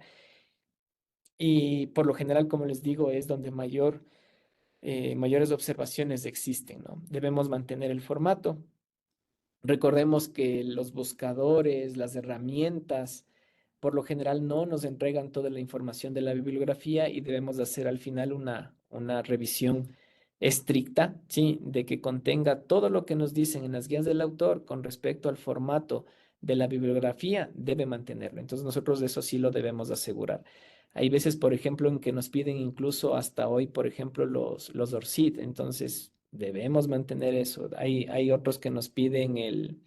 y por lo general, como les digo, es donde mayores observaciones existen, ¿no? Debemos mantener el formato. Recordemos que los buscadores, las herramientas, por lo general no nos entregan toda la información de la bibliografía y debemos hacer al final una revisión estricta, ¿sí? De que contenga todo lo que nos dicen en las guías del autor con respecto al formato de la bibliografía, debe mantenerlo. Entonces nosotros eso sí lo debemos asegurar. Hay veces, por ejemplo, en que nos piden incluso hasta hoy, por ejemplo, los ORCID. Entonces debemos mantener eso. Hay otros que nos piden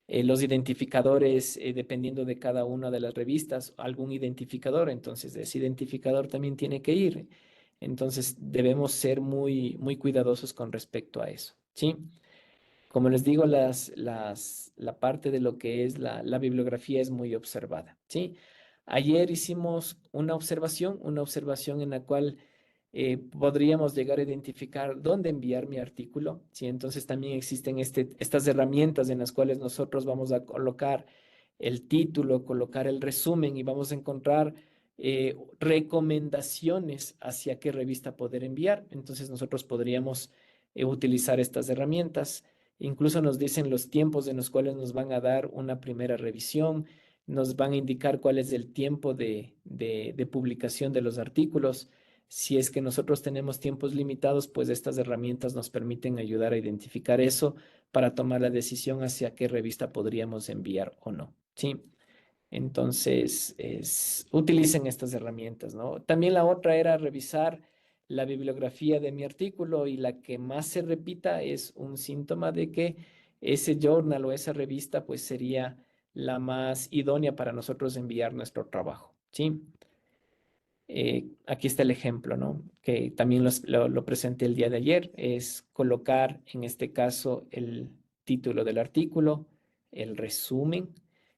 los identificadores, dependiendo de cada una de las revistas, algún identificador. Entonces ese identificador también tiene que ir. Entonces debemos ser muy, muy cuidadosos con respecto a eso, ¿sí? Como les digo, la parte de lo que es la bibliografía es muy observada, ¿sí? Ayer hicimos una observación en la cual podríamos llegar a identificar dónde enviar mi artículo, ¿sí? Entonces también existen estas herramientas en las cuales nosotros vamos a colocar el título, colocar el resumen y vamos a encontrar recomendaciones hacia qué revista poder enviar. Entonces nosotros podríamos utilizar estas herramientas. Incluso nos dicen los tiempos en los cuales nos van a dar una primera revisión, nos van a indicar cuál es el tiempo de publicación de los artículos. Si es que nosotros tenemos tiempos limitados, pues estas herramientas nos permiten ayudar a identificar eso para tomar la decisión hacia qué revista podríamos enviar o no, ¿sí? Entonces, utilicen estas herramientas, ¿no? También la otra era revisar la bibliografía de mi artículo y la que más se repita es un síntoma de que ese journal o esa revista pues sería la más idónea para nosotros enviar nuestro trabajo, ¿sí? Aquí está el ejemplo, ¿no? Que también lo presenté el día de ayer, es colocar en este caso el título del artículo, el resumen,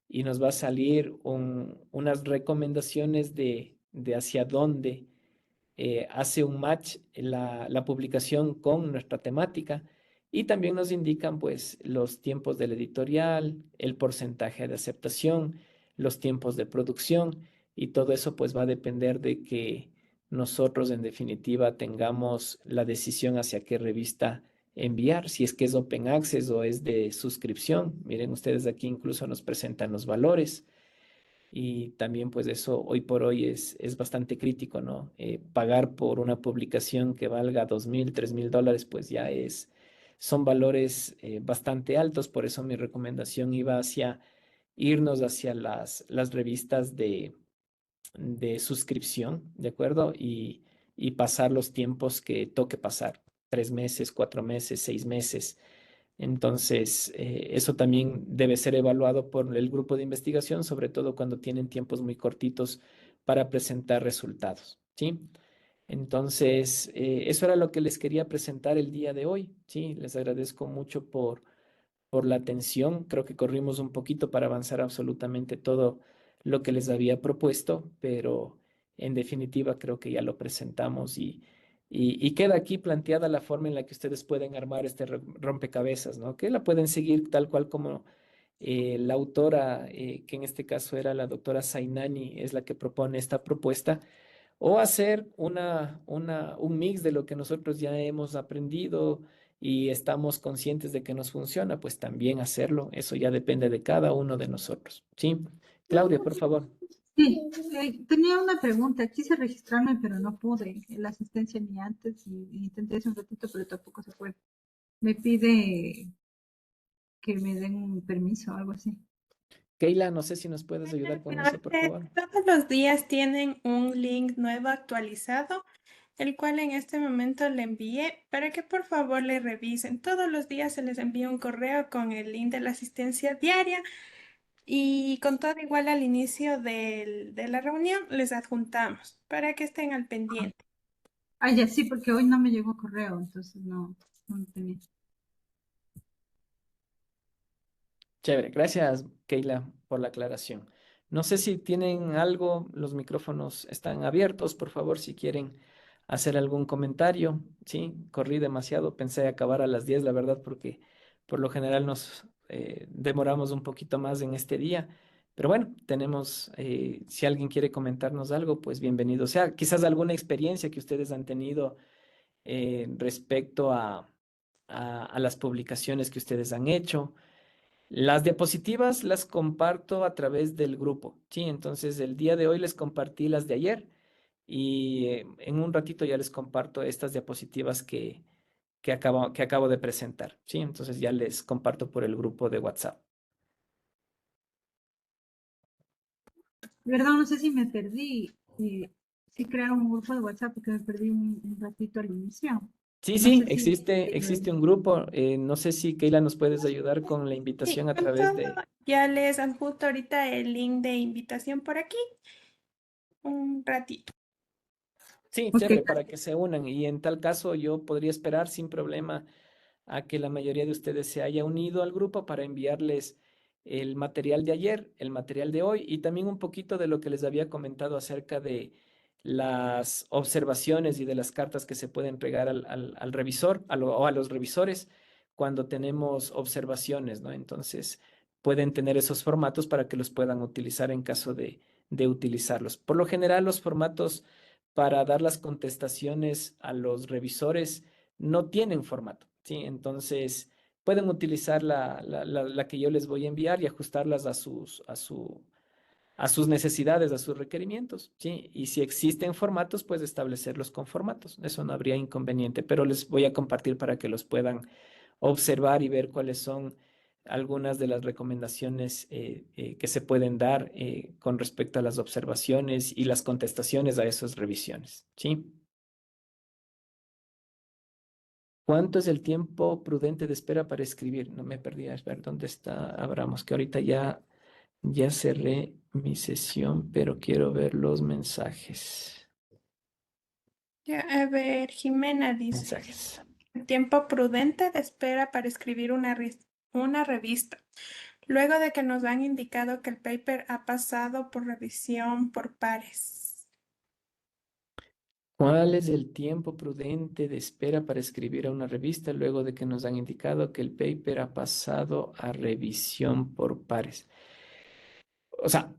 y nos va a salir unas recomendaciones de hacia dónde hace un match la publicación con nuestra temática y también nos indican pues los tiempos del editorial, el porcentaje de aceptación, los tiempos de producción y todo eso pues va a depender de que nosotros en definitiva tengamos la decisión hacia qué revista enviar, si es que es open access o es de suscripción. Miren ustedes aquí incluso nos presentan los valores. Y también pues eso hoy por hoy es bastante crítico, ¿no? Pagar por una publicación que valga $2,000, $3,000, pues ya son valores bastante altos, por eso mi recomendación iba hacia irnos hacia las revistas de suscripción, ¿de acuerdo? Y pasar los tiempos que toque pasar, 3 meses, 4 meses, 6 meses. Entonces, eso también debe ser evaluado por el grupo de investigación, sobre todo cuando tienen tiempos muy cortitos para presentar resultados, ¿sí? Entonces, eso era lo que les quería presentar el día de hoy, ¿sí? Les agradezco mucho por la atención. Creo que corrimos un poquito para avanzar absolutamente todo lo que les había propuesto, pero en definitiva creo que ya lo presentamos y queda aquí planteada la forma en la que ustedes pueden armar este rompecabezas, ¿no? Que la pueden seguir tal cual como la autora, que en este caso era la doctora Zainani, es la que propone esta propuesta, o hacer un mix de lo que nosotros ya hemos aprendido y estamos conscientes de que nos funciona, pues también hacerlo. Eso ya depende de cada uno de nosotros, ¿sí? Claudia, por favor. Sí, tenía una pregunta. Quise registrarme, pero no pude. La asistencia ni antes y intenté hace un ratito, pero tampoco se puede. Me pide que me den un permiso o algo así. Keila, no sé si nos puedes ayudar con eso, por favor. Todos los días tienen un link nuevo actualizado, el cual en este momento le envié para que por favor le revisen. Todos los días se les envía un correo con el link de la asistencia diaria y con todo igual al inicio de la reunión les adjuntamos para que estén al pendiente. Ah, ya sí, porque hoy no me llegó correo, entonces no tenía. Chévere, gracias, Keila, por la aclaración. No sé si tienen algo, los micrófonos están abiertos, por favor, si quieren hacer algún comentario. Sí, corrí demasiado, pensé acabar a las 10, la verdad, porque por lo general nos demoramos un poquito más en este día. Pero bueno, tenemos, si alguien quiere comentarnos algo, pues bienvenido. O sea, quizás alguna experiencia que ustedes han tenido respecto a las publicaciones que ustedes han hecho. Las diapositivas las comparto a través del grupo, ¿sí? Entonces, el día de hoy les compartí las de ayer y en un ratito ya les comparto estas diapositivas que acabo de presentar, ¿sí? Entonces ya les comparto por el grupo de WhatsApp. Perdón, no sé si me perdí. Sí crearon un grupo de WhatsApp porque me perdí un ratito al inicio. Sí, No sí, sé si... existe un grupo. No sé si Keila nos puedes ayudar con la Sí, invitación a con través todo, de... ya les adjunto ahorita el link de invitación por aquí, un ratito. Sí, Ok, chévere, para que se unan. Y en tal caso yo podría esperar sin problema a que la mayoría de ustedes se haya unido al grupo para enviarles el material de ayer, el material de hoy y también un poquito de lo que les había comentado acerca de las observaciones y de las cartas que se pueden entregar al revisor o a los revisores cuando tenemos observaciones, ¿no? Entonces pueden tener esos formatos para que los puedan utilizar en caso de utilizarlos. Por lo general, los formatos para dar las contestaciones a los revisores no tienen formato, ¿sí? Entonces, pueden utilizar la que yo les voy a enviar y ajustarlas a sus necesidades, a sus requerimientos, ¿sí? Y si existen formatos, pues establecerlos con formatos. Eso no habría inconveniente, pero les voy a compartir para que los puedan observar y ver cuáles son algunas de las recomendaciones que se pueden dar con respecto a las observaciones y las contestaciones a esas revisiones, ¿sí? ¿Cuánto es el tiempo prudente de espera para escribir? No me perdí, a ver dónde está Abramos, que ahorita ya cerré mi sesión, pero quiero ver los mensajes. Ya, a ver, Jimena dice, Mensajes. tiempo prudente de espera para escribir una revista. Luego de que nos han indicado que el paper ha pasado por revisión por pares. ¿Cuál es el tiempo prudente de espera para escribir a una revista luego de que nos han indicado que el paper ha pasado a revisión por pares? O sea,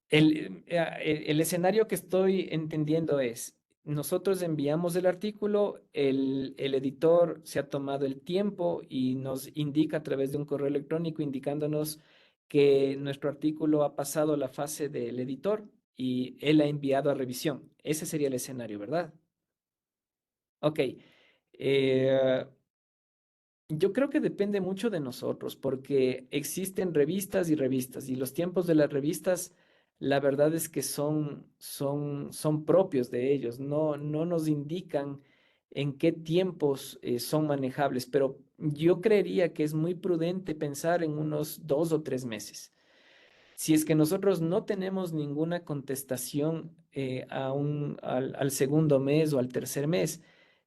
el escenario que estoy entendiendo es, nosotros enviamos el artículo, el editor se ha tomado el tiempo y nos indica a través de un correo electrónico indicándonos que nuestro artículo ha pasado la fase del editor y él ha enviado a revisión. Ese sería el escenario, ¿verdad? Ok. Eh, yo creo que depende mucho de nosotros, porque existen revistas y revistas, y los tiempos de las revistas, la verdad es que son propios de ellos, no nos indican en qué tiempos son manejables, pero yo creería que es muy prudente pensar en unos 2 o 3 meses. Si es que nosotros no tenemos ninguna contestación al segundo mes o al tercer mes,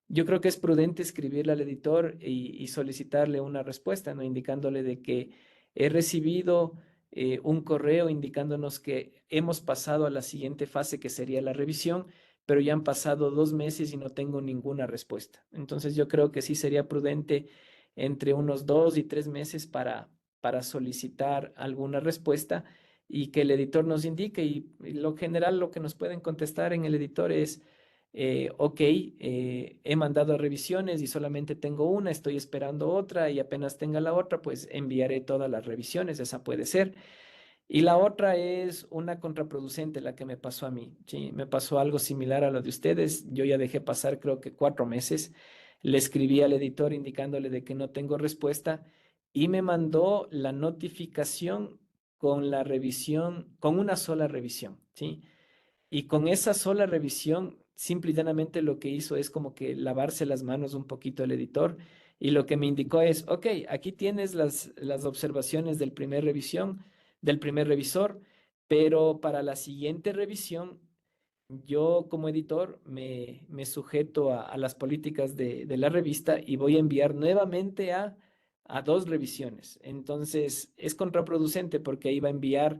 yo creo que es prudente escribirle al editor y solicitarle una respuesta, ¿no? Indicándole de que he recibido un correo indicándonos que hemos pasado a la siguiente fase, que sería la revisión, pero ya han pasado 2 meses y no tengo ninguna respuesta. Entonces yo creo que sí sería prudente entre unos 2 y 3 meses para solicitar alguna respuesta y que el editor nos indique. Y lo general, lo que nos pueden contestar en el editor es ok, he mandado revisiones y solamente tengo una, estoy esperando otra y apenas tenga la otra, pues enviaré todas las revisiones, esa puede ser. Y la otra es una contraproducente, la que me pasó a mí, ¿sí? Me pasó algo similar a lo de ustedes, yo ya dejé pasar creo que 4 meses, le escribí al editor indicándole de que no tengo respuesta y me mandó la notificación con la revisión, con una sola revisión, ¿sí? Y con esa sola revisión, simple y llanamente lo que hizo es como que lavarse las manos un poquito el editor y lo que me indicó es, ok, aquí tienes las observaciones del primer revisión, del primer revisor, pero para la siguiente revisión, yo como editor me sujeto a las políticas de la revista y voy a enviar nuevamente a 2 revisiones. Entonces, es contraproducente porque ahí va a enviar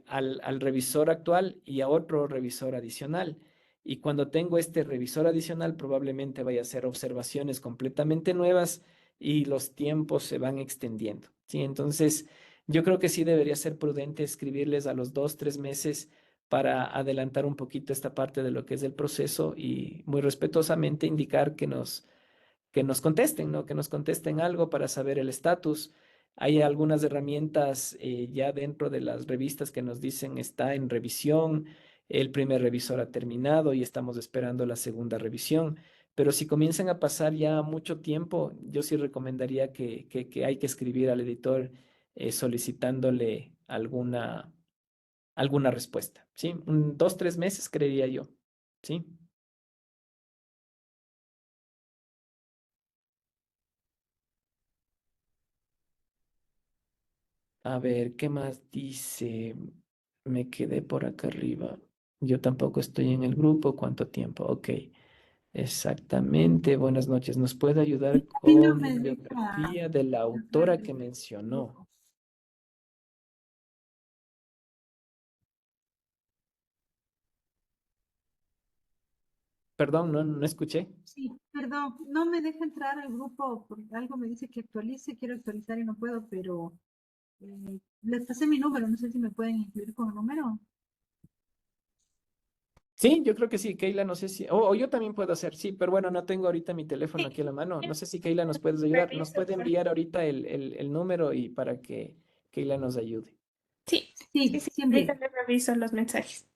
al revisor actual y a otro revisor adicional. Y cuando tengo este revisor adicional, probablemente vaya a hacer observaciones completamente nuevas y los tiempos se van extendiendo, ¿sí? Entonces, yo creo que sí debería ser prudente escribirles a los 2, 3 meses para adelantar un poquito esta parte de lo que es el proceso y muy respetuosamente indicar que nos contesten, ¿no? Que nos contesten algo para saber el estatus. Hay algunas herramientas ya dentro de las revistas que nos dicen está en revisión, el primer revisor ha terminado y estamos esperando la segunda revisión. Pero si comienzan a pasar ya mucho tiempo, yo sí recomendaría que hay que escribir al editor solicitándole alguna respuesta, ¿sí? 2, 3 meses, creería yo, ¿sí? A ver, ¿qué más dice? Me quedé por acá arriba. Yo tampoco estoy en el grupo. ¿Cuánto tiempo? Ok, exactamente. Buenas noches. ¿Nos puede ayudar A mí no con me deja bibliografía de la entrar autora que al mencionó? grupo. Perdón, no escuché. Sí, perdón, no me deja entrar al grupo porque algo me dice que actualice, quiero actualizar y no puedo, pero les pasé mi número, no sé si me pueden incluir con el número. Sí, yo creo que sí, Keila, no sé si, o yo también puedo hacer, sí, pero bueno, no tengo ahorita mi Sí, teléfono aquí a la mano. yo No sé si Keila nos puedes ayudar, nos reviso puede por... enviar ahorita el número y para que Keila nos ayude. Sí, Sí, sí, sí ahorita envié. le reviso los mensajes.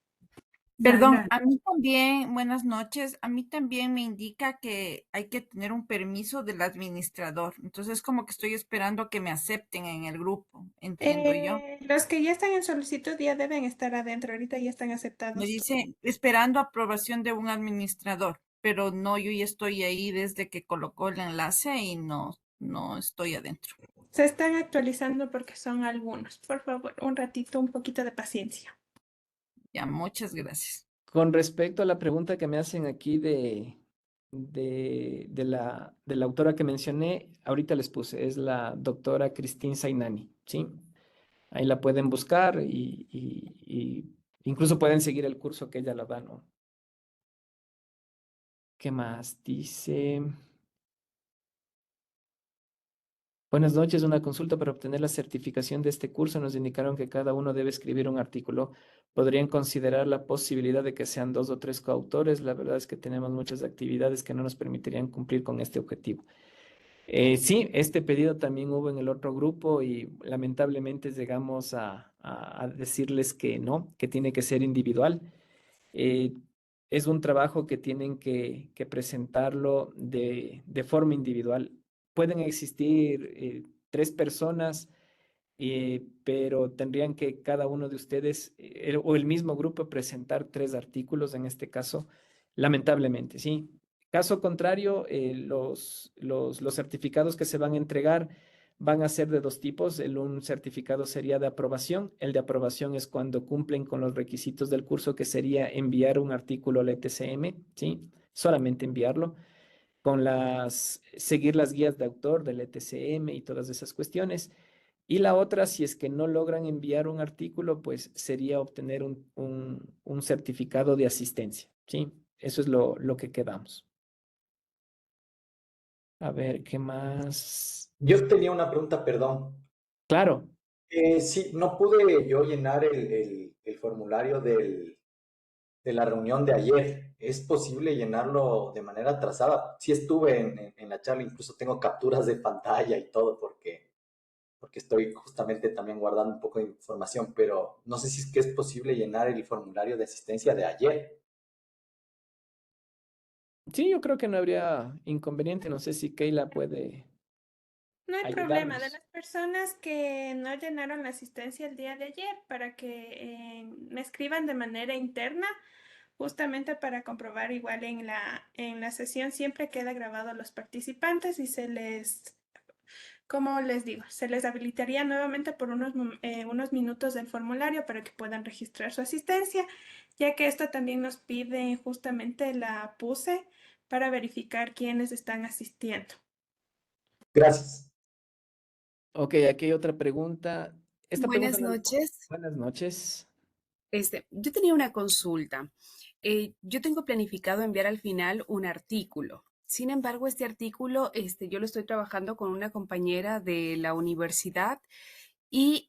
Ya, Perdón, gracias. a mí también, buenas noches, a mí también me indica que hay que tener un permiso del administrador. Entonces, como que estoy esperando a que me acepten en el grupo, entiendo yo. Los que ya están en solicitud ya deben estar adentro, ahorita ya están Me aceptados. dice esperando aprobación de un administrador, pero no, yo ya estoy ahí desde que colocó el enlace y no estoy adentro. Se están actualizando porque son algunos. Por favor, un ratito, un poquito de paciencia. Ya, muchas gracias. Con respecto a la pregunta que me hacen aquí de la autora que mencioné, ahorita les puse, es la doctora Christine Zainani, ¿sí? Ahí la pueden buscar y incluso pueden seguir el curso que ella la da, ¿no? ¿Qué más? Dice, buenas noches, una consulta para obtener la certificación de este curso. Nos indicaron que cada uno debe escribir un artículo. ¿Podrían considerar la posibilidad de que sean 2 o 3 coautores? La verdad es que tenemos muchas actividades que no nos permitirían cumplir con este objetivo. Sí, este pedido también hubo en el otro grupo y lamentablemente llegamos a decirles que no, que tiene que ser individual. Eh, es un trabajo que tienen que presentarlo de forma individual. Pueden existir 3 personas, pero tendrían que cada uno de ustedes o el mismo grupo presentar 3 artículos en este caso, lamentablemente, ¿sí? Caso contrario, los certificados que se van a entregar van a ser de 2 tipos. Un certificado sería de aprobación. El de aprobación es cuando cumplen con los requisitos del curso, que sería enviar un artículo al ETCM, ¿sí? Solamente enviarlo, seguir las guías de autor del ETCM y todas esas cuestiones. Y la otra, si es que no logran enviar un artículo, pues sería obtener un certificado de asistencia, ¿sí? Eso es lo que quedamos. A ver, ¿qué más? Yo tenía una pregunta, perdón. Claro, Sí, no pude yo llenar el formulario de la reunión de ayer. ¿Es posible llenarlo de manera atrasada? Sí estuve en la charla, incluso tengo capturas de pantalla y todo porque estoy justamente también guardando un poco de información, pero no sé si es que es posible llenar el formulario de asistencia de ayer. sí, yo creo que no habría inconveniente. No sé si Keila puede No hay problema. De ayudarnos. las personas que no llenaron la asistencia el día de ayer, para que me escriban de manera interna, justamente para comprobar igual en la sesión siempre queda grabado a los participantes y como les digo, se les habilitaría nuevamente por unos minutos del formulario para que puedan registrar su asistencia, ya que esto también nos pide justamente la PUSE para verificar quiénes están asistiendo. Gracias. Ok, aquí hay otra pregunta. Esta pregunta Buenas no... noches. Buenas noches. Yo tenía una consulta. Yo tengo planificado enviar al final un artículo. Sin embargo, este artículo, yo lo estoy trabajando con una compañera de la universidad y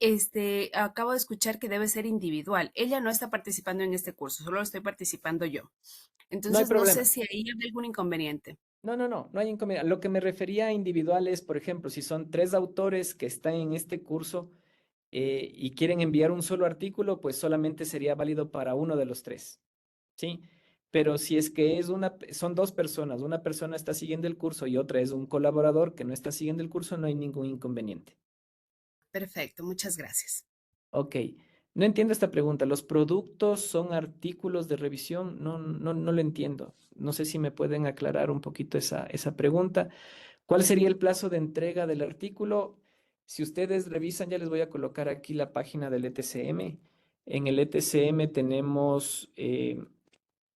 acabo de escuchar que debe ser individual. Ella no está participando en este curso, solo estoy participando yo. No hay Entonces, no sé problema. si ahí hay algún inconveniente. No hay inconveniente. Lo que me refería a individual es, por ejemplo, si son 3 autores que están en este curso, y quieren enviar un solo artículo, pues solamente sería válido para uno de los tres, ¿sí? Pero si es que son dos personas, una persona está siguiendo el curso y otra es un colaborador que no está siguiendo el curso, no hay ningún inconveniente. Perfecto, muchas gracias. Ok, no entiendo esta pregunta. ¿Los productos son artículos de revisión? No lo entiendo. No sé si me pueden aclarar un poquito esa pregunta. ¿Cuál sería el plazo de entrega del artículo? Si ustedes revisan, ya les voy a colocar aquí la página del ETCM. En el ETCM tenemos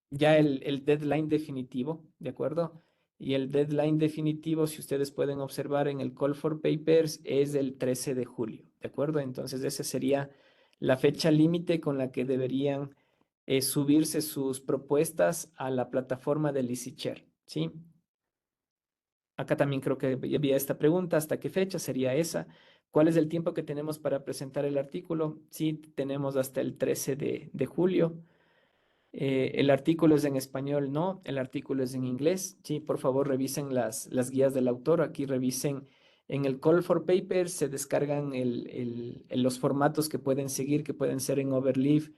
ya el deadline definitivo, ¿de acuerdo? Y el deadline definitivo, si ustedes pueden observar en el Call for Papers, es el 13 de julio, ¿de acuerdo? Entonces, esa sería la fecha límite con la que deberían subirse sus propuestas a la plataforma de EasyShare, ¿sí? Acá también creo que había esta pregunta, ¿hasta qué fecha sería esa? ¿Cuál es el tiempo que tenemos para presentar el artículo? Sí, tenemos hasta el 13 de julio. El artículo es en español, no, el artículo es en inglés. Sí, por favor, revisen las guías del autor. Aquí revisen en el Call for Papers, se descargan los formatos que pueden seguir, que pueden ser en Overleaf,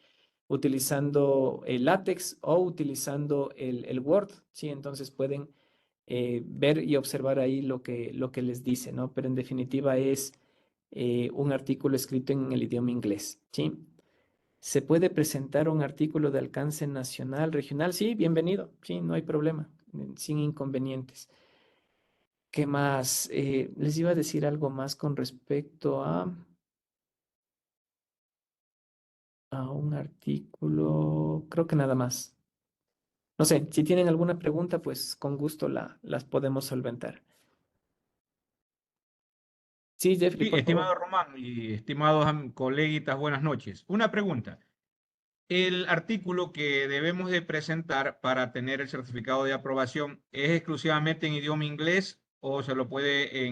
utilizando el LaTeX o utilizando el Word. Sí, entonces pueden ver y observar ahí lo que les dice, ¿no? Pero en definitiva es un artículo escrito en el idioma inglés, ¿sí? ¿Se puede presentar un artículo de alcance nacional, regional? Sí, bienvenido, sí, no hay problema, sin inconvenientes. ¿Qué más? Les iba a decir algo más con respecto a un artículo, creo que nada más. No sé, si tienen alguna pregunta, pues con gusto las podemos solventar. Sí, Jeffrey, Sí, por estimado favor. Román y estimados coleguitas, buenas noches. Una pregunta. El artículo que debemos de presentar para tener el certificado de aprobación es exclusivamente en idioma inglés o se lo puede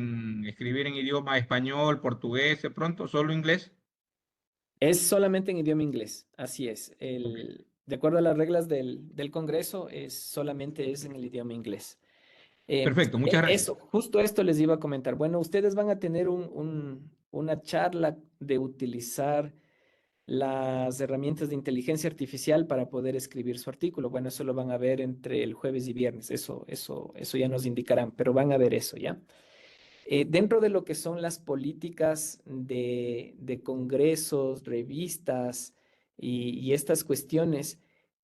escribir en idioma español, portugués, de pronto, solo inglés. Es solamente en idioma inglés, así es. Ok. De acuerdo a las reglas del Congreso, solamente es en el idioma inglés. Perfecto, muchas Eso, gracias. justo esto les iba a comentar. Bueno, ustedes van a tener una charla de utilizar las herramientas de inteligencia artificial para poder escribir su artículo. Bueno, eso lo van a ver entre el jueves y viernes. Eso ya nos indicarán, pero van a ver eso, ¿ya? Dentro de lo que son las políticas de congresos, revistas y estas cuestiones,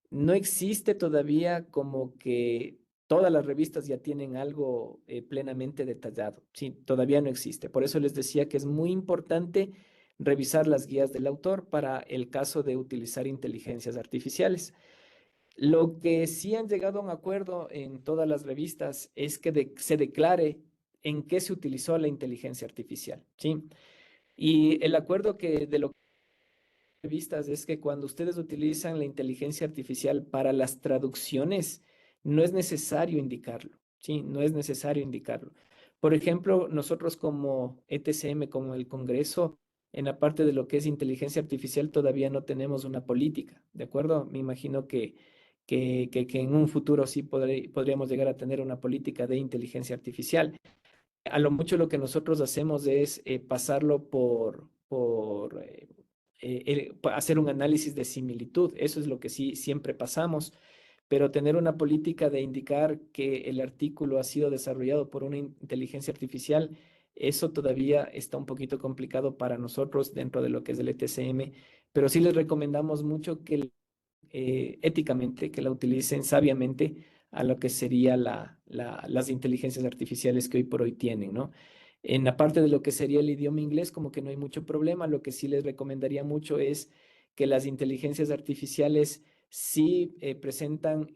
no existe todavía como que todas las revistas ya tienen algo plenamente detallado. Sí, todavía no existe. Por eso les decía que es muy importante revisar las guías del autor para el caso de utilizar inteligencias artificiales. Lo que sí han llegado a un acuerdo en todas las revistas es que se declare en qué se utilizó la inteligencia artificial, ¿sí? Y el acuerdo que de lo que revistas es que cuando ustedes utilizan la inteligencia artificial para las traducciones, no es necesario indicarlo, ¿sí? No es necesario indicarlo. Por ejemplo, nosotros como ETCM, como el Congreso, en la parte de lo que es inteligencia artificial, todavía no tenemos una política, ¿de acuerdo? Me imagino que en un futuro sí podríamos llegar a tener una política de inteligencia artificial. A lo mucho lo que nosotros hacemos es pasarlo hacer un análisis de similitud. Eso es lo que sí siempre pasamos, pero tener una política de indicar que el artículo ha sido desarrollado por una inteligencia artificial, eso todavía está un poquito complicado para nosotros dentro de lo que es el ETCM, pero sí les recomendamos mucho que éticamente, que la utilicen sabiamente a lo que sería las inteligencias artificiales que hoy por hoy tienen, ¿no? En la parte de lo que sería el idioma inglés, como que no hay mucho problema. Lo que sí les recomendaría mucho es que las inteligencias artificiales sí presentan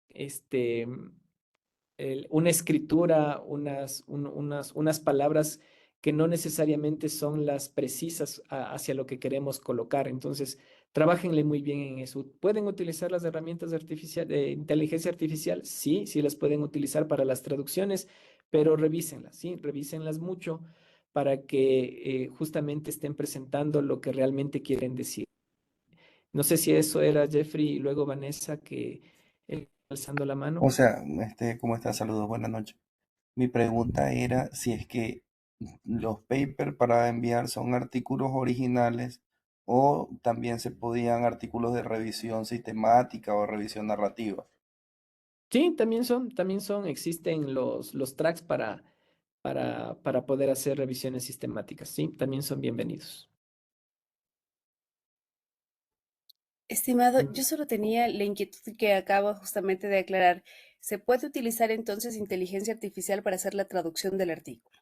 este, una escritura, unas palabras que no necesariamente son las precisas hacia lo que queremos colocar. Entonces, trabájenle muy bien en eso. ¿Pueden utilizar las herramientas de inteligencia artificial? Sí, sí las pueden utilizar para las traducciones, pero revísenlas, ¿sí? Revísenlas mucho para que justamente estén presentando lo que realmente quieren decir. No sé si eso era Jeffrey y luego Vanessa que alzando la mano. O sea, ¿cómo está? Saludos, buenas noches. Mi pregunta era si es que los papers para enviar son artículos originales o también se podían artículos de revisión sistemática o revisión narrativa. Sí, también son, existen los tracks para poder hacer revisiones sistemáticas. Sí, también son bienvenidos. Estimado, yo solo tenía la inquietud que acabo justamente de aclarar. ¿Se puede utilizar entonces inteligencia artificial para hacer la traducción del artículo?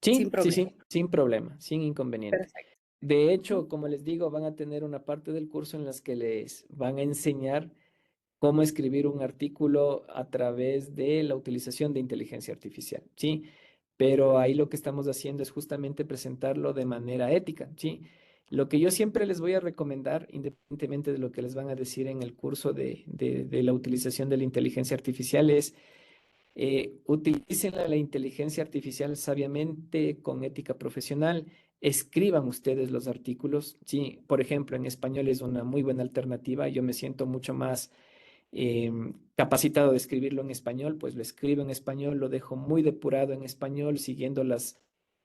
Sin Sí, problema. sin problema, sin inconveniente. Perfecto. De hecho, como les digo, van a tener una parte del curso en las que les van a enseñar cómo escribir un artículo a través de la utilización de inteligencia artificial, ¿sí? Pero ahí lo que estamos haciendo es justamente presentarlo de manera ética, ¿sí? Lo que yo siempre les voy a recomendar, independientemente de lo que les van a decir en el curso de la utilización de la inteligencia artificial, es utilicen la inteligencia artificial sabiamente, con ética profesional, escriban ustedes los artículos, ¿sí? Por ejemplo, en español es una muy buena alternativa, yo me siento mucho más capacitado de escribirlo en español, pues lo escribo en español, lo dejo muy depurado en español, siguiendo los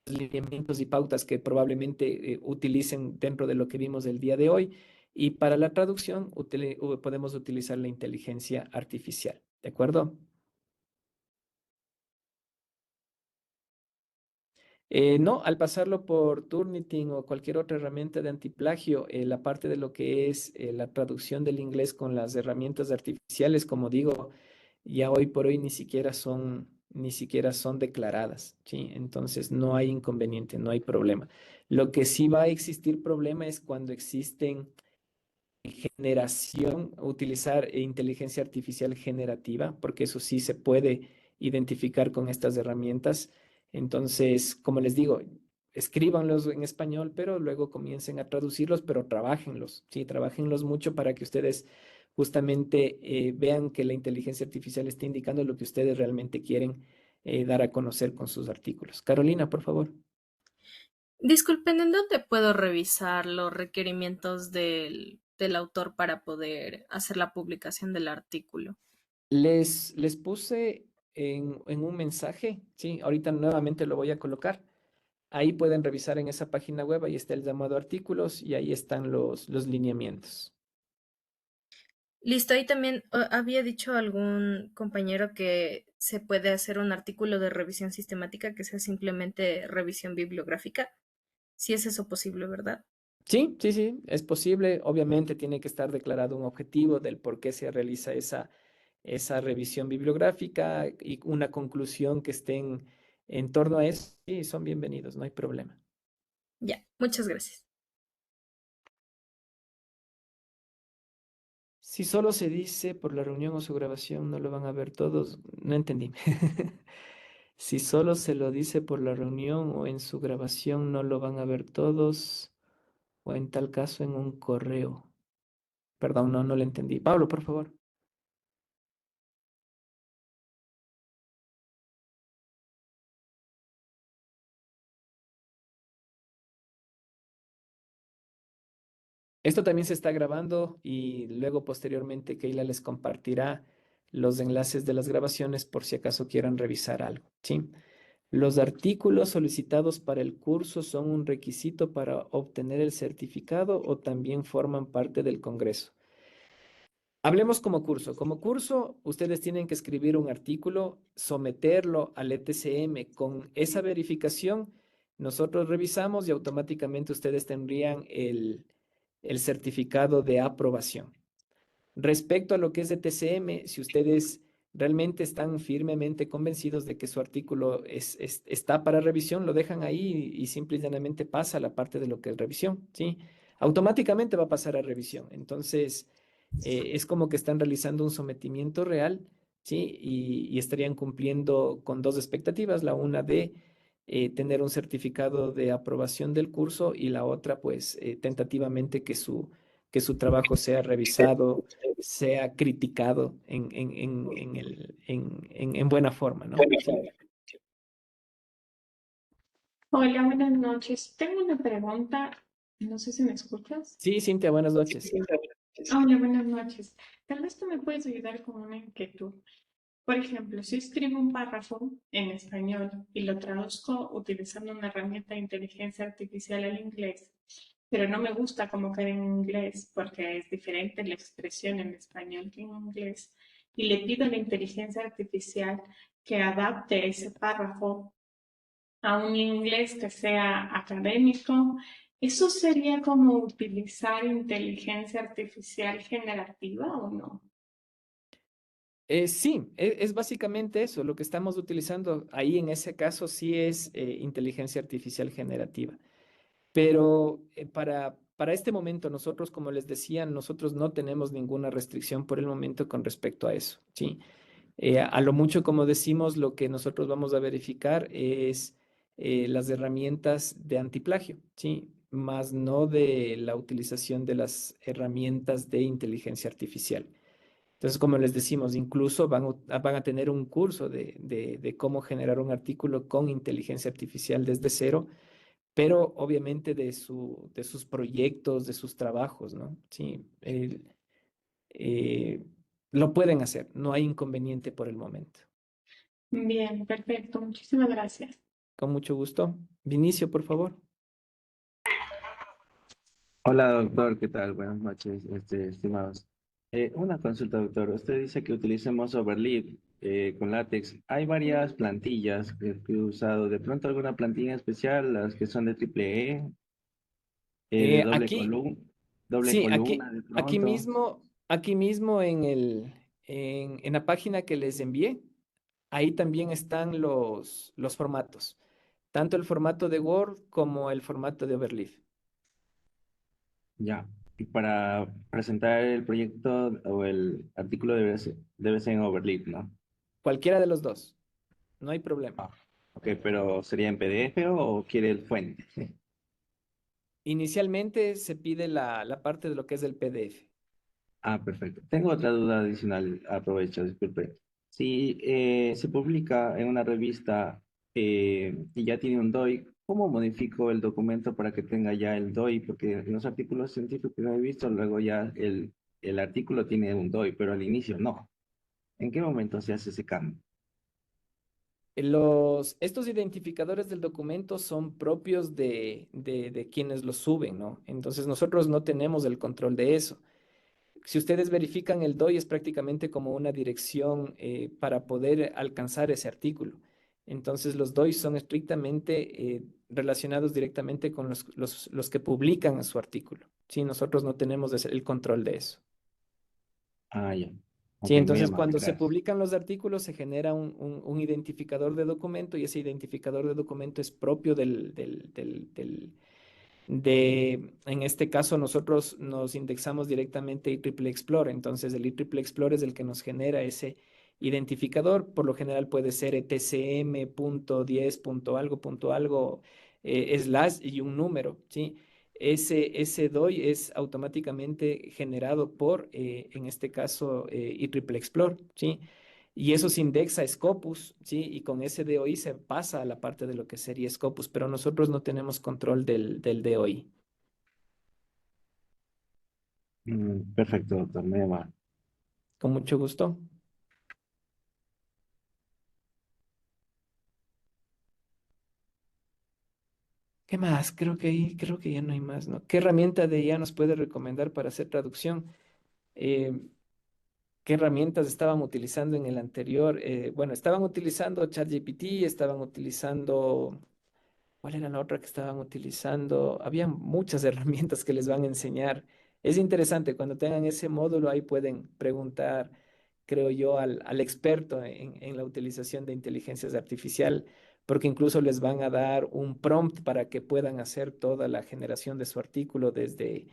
lineamientos y pautas que probablemente utilicen dentro de lo que vimos el día de hoy. Y para la traducción podemos utilizar la inteligencia artificial, ¿de acuerdo? No, al pasarlo por Turnitin o cualquier otra herramienta de antiplagio, la parte de lo que es la traducción del inglés con las herramientas artificiales, como digo, ya hoy por hoy ni siquiera son declaradas, ¿sí? Entonces no hay inconveniente, no hay problema. Lo que sí va a existir problema es cuando existen utilizar inteligencia artificial generativa, porque eso sí se puede identificar con estas herramientas. Entonces, como les digo, escríbanlos en español, pero luego comiencen a traducirlos, pero trabájenlos, sí, trabájenlos mucho para que ustedes justamente vean que la inteligencia artificial está indicando lo que ustedes realmente quieren dar a conocer con sus artículos. Carolina, por favor. Disculpen, ¿en dónde puedo revisar los requerimientos del autor para poder hacer la publicación del artículo? Les puse en un mensaje, sí, ahorita nuevamente lo voy a colocar. Ahí pueden revisar en esa página web, ahí está el llamado artículos y ahí están los lineamientos. Listo, ahí también había dicho algún compañero que se puede hacer un artículo de revisión sistemática que sea simplemente revisión bibliográfica. Si es eso posible, ¿verdad? Sí, es posible. Obviamente tiene que estar declarado un objetivo del por qué se realiza esa revisión bibliográfica y una conclusión que estén en torno a eso. Sí, son bienvenidos, no hay problema. Ya, muchas gracias. Si solo se dice por la reunión o su grabación, no lo van a ver todos. No entendí. Si solo se lo dice por la reunión o en su grabación, no lo van a ver todos, o en tal caso en un correo. Perdón, no lo entendí. Pablo, por favor. Esto también se está grabando y luego posteriormente Keila les compartirá los enlaces de las grabaciones por si acaso quieran revisar algo, ¿sí? Los artículos solicitados para el curso son un requisito para obtener el certificado o también forman parte del congreso. Hablemos como curso. Como curso, ustedes tienen que escribir un artículo, someterlo al ETCM. Con esa verificación, nosotros revisamos y automáticamente ustedes tendrían el certificado de aprobación. Respecto a lo que es ETCM, si ustedes realmente están firmemente convencidos de que su artículo está para revisión, lo dejan ahí y simple y llanamente pasa a la parte de lo que es revisión, ¿sí? Automáticamente va a pasar a revisión. Entonces, es como que están realizando un sometimiento real, ¿sí? Y estarían cumpliendo con dos expectativas, la una de tener un certificado de aprobación del curso y la otra, pues, tentativamente que su trabajo sea revisado, sea criticado en buena forma, ¿no? Sí. Hola, buenas noches. Tengo una pregunta, no sé si me escuchas. Sí, Cintia, buenas noches. Hola, buenas noches. Tal vez tú me puedes ayudar con una inquietud. Por ejemplo, si escribo un párrafo en español y lo traduzco utilizando una herramienta de inteligencia artificial al inglés, pero no me gusta cómo queda en inglés porque es diferente la expresión en español que en inglés, y le pido a la inteligencia artificial que adapte ese párrafo a un inglés que sea académico, ¿eso sería como utilizar inteligencia artificial generativa o no? Sí, es básicamente eso. Lo que estamos utilizando ahí en ese caso sí es inteligencia artificial generativa. Pero para este momento nosotros, como les decía, nosotros no tenemos ninguna restricción por el momento con respecto a eso, ¿sí? A lo mucho, como decimos, lo que nosotros vamos a verificar es las herramientas de antiplagio, ¿sí? Más no de la utilización de las herramientas de inteligencia artificial. Entonces, como les decimos, incluso van a tener un curso de cómo generar un artículo con inteligencia artificial desde cero, pero obviamente de sus proyectos, de sus trabajos, ¿no? Sí, eh, lo pueden hacer, no hay inconveniente por el momento. Bien, perfecto. Muchísimas gracias. Con mucho gusto. Vinicio, por favor. Hola doctor, ¿qué tal? Buenas noches, estimados. Una consulta, doctor. Usted dice que utilicemos Overleaf con látex. Hay varias plantillas que he usado. ¿De pronto alguna plantilla especial, las que son de triple de Aquí, doble sí, columna de pronto? aquí mismo en la página que les envié, ahí también están los formatos, tanto el formato de Word como el formato de Overleaf. Ya. Y para presentar el proyecto o el artículo debe ser en Overleaf, ¿no? Cualquiera de los dos, no hay problema. Ok, pero ¿sería en PDF o quiere el fuente? Inicialmente se pide la parte de lo que es el PDF. Ah, perfecto. Tengo otra duda adicional, aprovecho, disculpe. Si se publica en una revista y ya tiene un DOI, ¿cómo modifico el documento para que tenga ya el DOI? Porque en los artículos científicos que he visto, luego ya el artículo tiene un DOI, pero al inicio no. ¿En qué momento se hace ese cambio? Estos identificadores del documento son propios de quienes los suben, ¿no? Entonces nosotros no tenemos el control de eso. Si ustedes verifican el DOI es prácticamente como una dirección para poder alcanzar ese artículo. Entonces los DOI son estrictamente relacionados directamente con los que publican su artículo. Sí, nosotros no tenemos el control de eso. Ah, ya. Sí, Ok, muy entonces amable, cuando se gracias. publican los artículos se genera un identificador de documento y ese identificador de documento es propio en este caso nosotros nos indexamos directamente a IEEE Explorer, entonces el IEEE Explorer es el que nos genera ese identificador, por lo general puede ser etcm.10.algo, algo, slash y un número, ¿sí? Ese DOI es automáticamente generado por, en este caso, IEEE Explorer, ¿sí? Y eso se indexa a Scopus, ¿sí? Y con ese DOI se pasa a la parte de lo que sería Scopus, pero nosotros no tenemos control del DOI. Perfecto, doctor, muy amable. Con mucho gusto. ¿Qué más? Creo que ya no hay más, ¿no? ¿Qué herramienta de IA nos puede recomendar para hacer traducción? Eh, ¿Qué herramientas estaban utilizando en el anterior? Bueno, estaban utilizando ChatGPT, estaban utilizando. ¿Cuál era la otra que estaban utilizando? Había muchas herramientas que les van a enseñar. Es interesante, cuando tengan ese módulo ahí pueden preguntar, creo yo, al experto en la utilización de inteligencias artificial, porque incluso les van a dar un prompt para que puedan hacer toda la generación de su artículo desde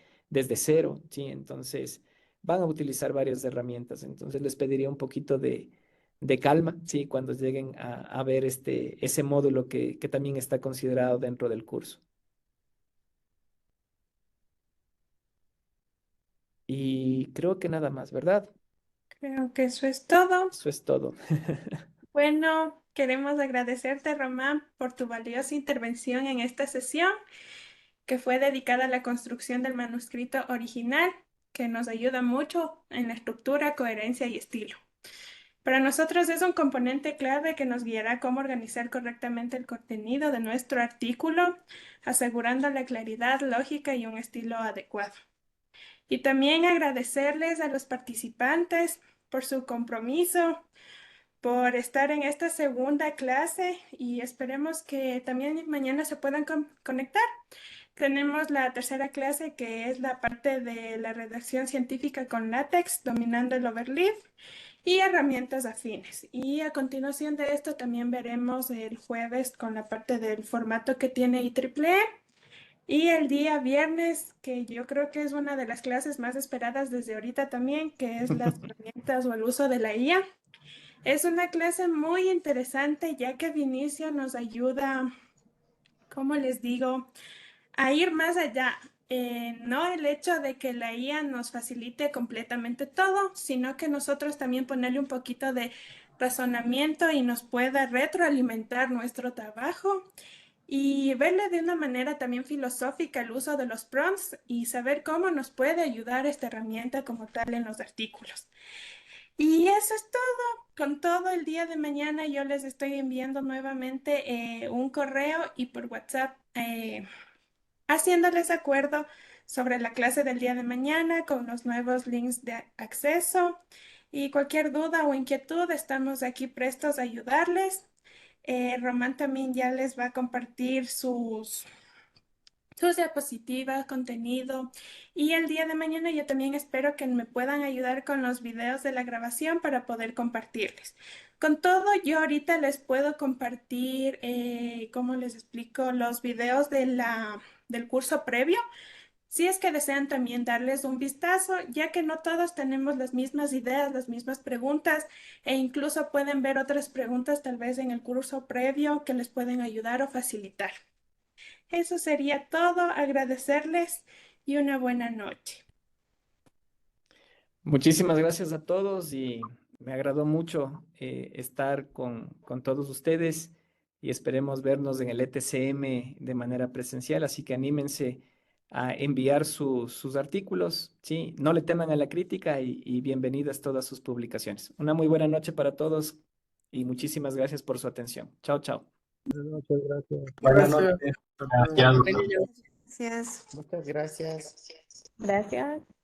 cero, ¿sí? Entonces, van a utilizar varias herramientas. Entonces, les pediría un poquito de calma, sí, cuando lleguen a ver ese módulo que también está considerado dentro del curso. Y creo que nada más, ¿verdad? Creo que eso es todo. Eso es todo. Bueno, queremos agradecerte, Román, por tu valiosa intervención en esta sesión, que fue dedicada a la construcción del manuscrito original, que nos ayuda mucho en la estructura, coherencia y estilo. Para nosotros es un componente clave que nos guiará cómo organizar correctamente el contenido de nuestro artículo, asegurando la claridad, lógica y un estilo adecuado. Y también agradecerles a los participantes por su compromiso, por estar en esta segunda clase y esperemos que también mañana se puedan conectar. Tenemos la tercera clase que es la parte de la redacción científica con látex, dominando el overleaf y herramientas afines. Y a continuación de esto también veremos el jueves con la parte del formato que tiene IEEE. Y el día viernes, que yo creo que es una de las clases más esperadas desde ahorita también, que es las herramientas o el uso de la IA. Es una clase muy interesante ya que Vinicio nos ayuda, ¿cómo les digo?, a ir más allá. No el hecho de que la IA nos facilite completamente todo, sino que nosotros también ponerle un poquito de razonamiento y nos pueda retroalimentar nuestro trabajo y verle de una manera también filosófica el uso de los prompts y saber cómo nos puede ayudar esta herramienta como tal en los artículos. Y eso es todo. Con todo el día de mañana yo les estoy enviando nuevamente un correo y por WhatsApp haciéndoles acuerdo sobre la clase del día de mañana con los nuevos links de acceso. Y cualquier duda o inquietud, estamos aquí prestos a ayudarles. Román también ya les va a compartir sus diapositivas, contenido. Y el día de mañana yo también espero que me puedan ayudar con los videos de la grabación para poder compartirles. Con todo, yo ahorita les puedo compartir, ¿cómo les explico? Los videos del curso previo. Si es que desean también darles un vistazo, ya que no todos tenemos las mismas ideas, las mismas preguntas, e incluso pueden ver otras preguntas tal vez en el curso previo que les pueden ayudar o facilitar. Eso sería todo. Agradecerles y una buena noche. Muchísimas gracias a todos y me agradó mucho estar con todos ustedes y esperemos vernos en el ETCM de manera presencial, así que anímense a enviar sus artículos, ¿sí? No le teman a la crítica y bienvenidas todas sus publicaciones. Una muy buena noche para todos y muchísimas gracias por su atención. Chao, chao. Buenas noches, gracias. Buenas Gracias. noches. Hasta luego. Gracias. Gracias. Muchas gracias. Gracias.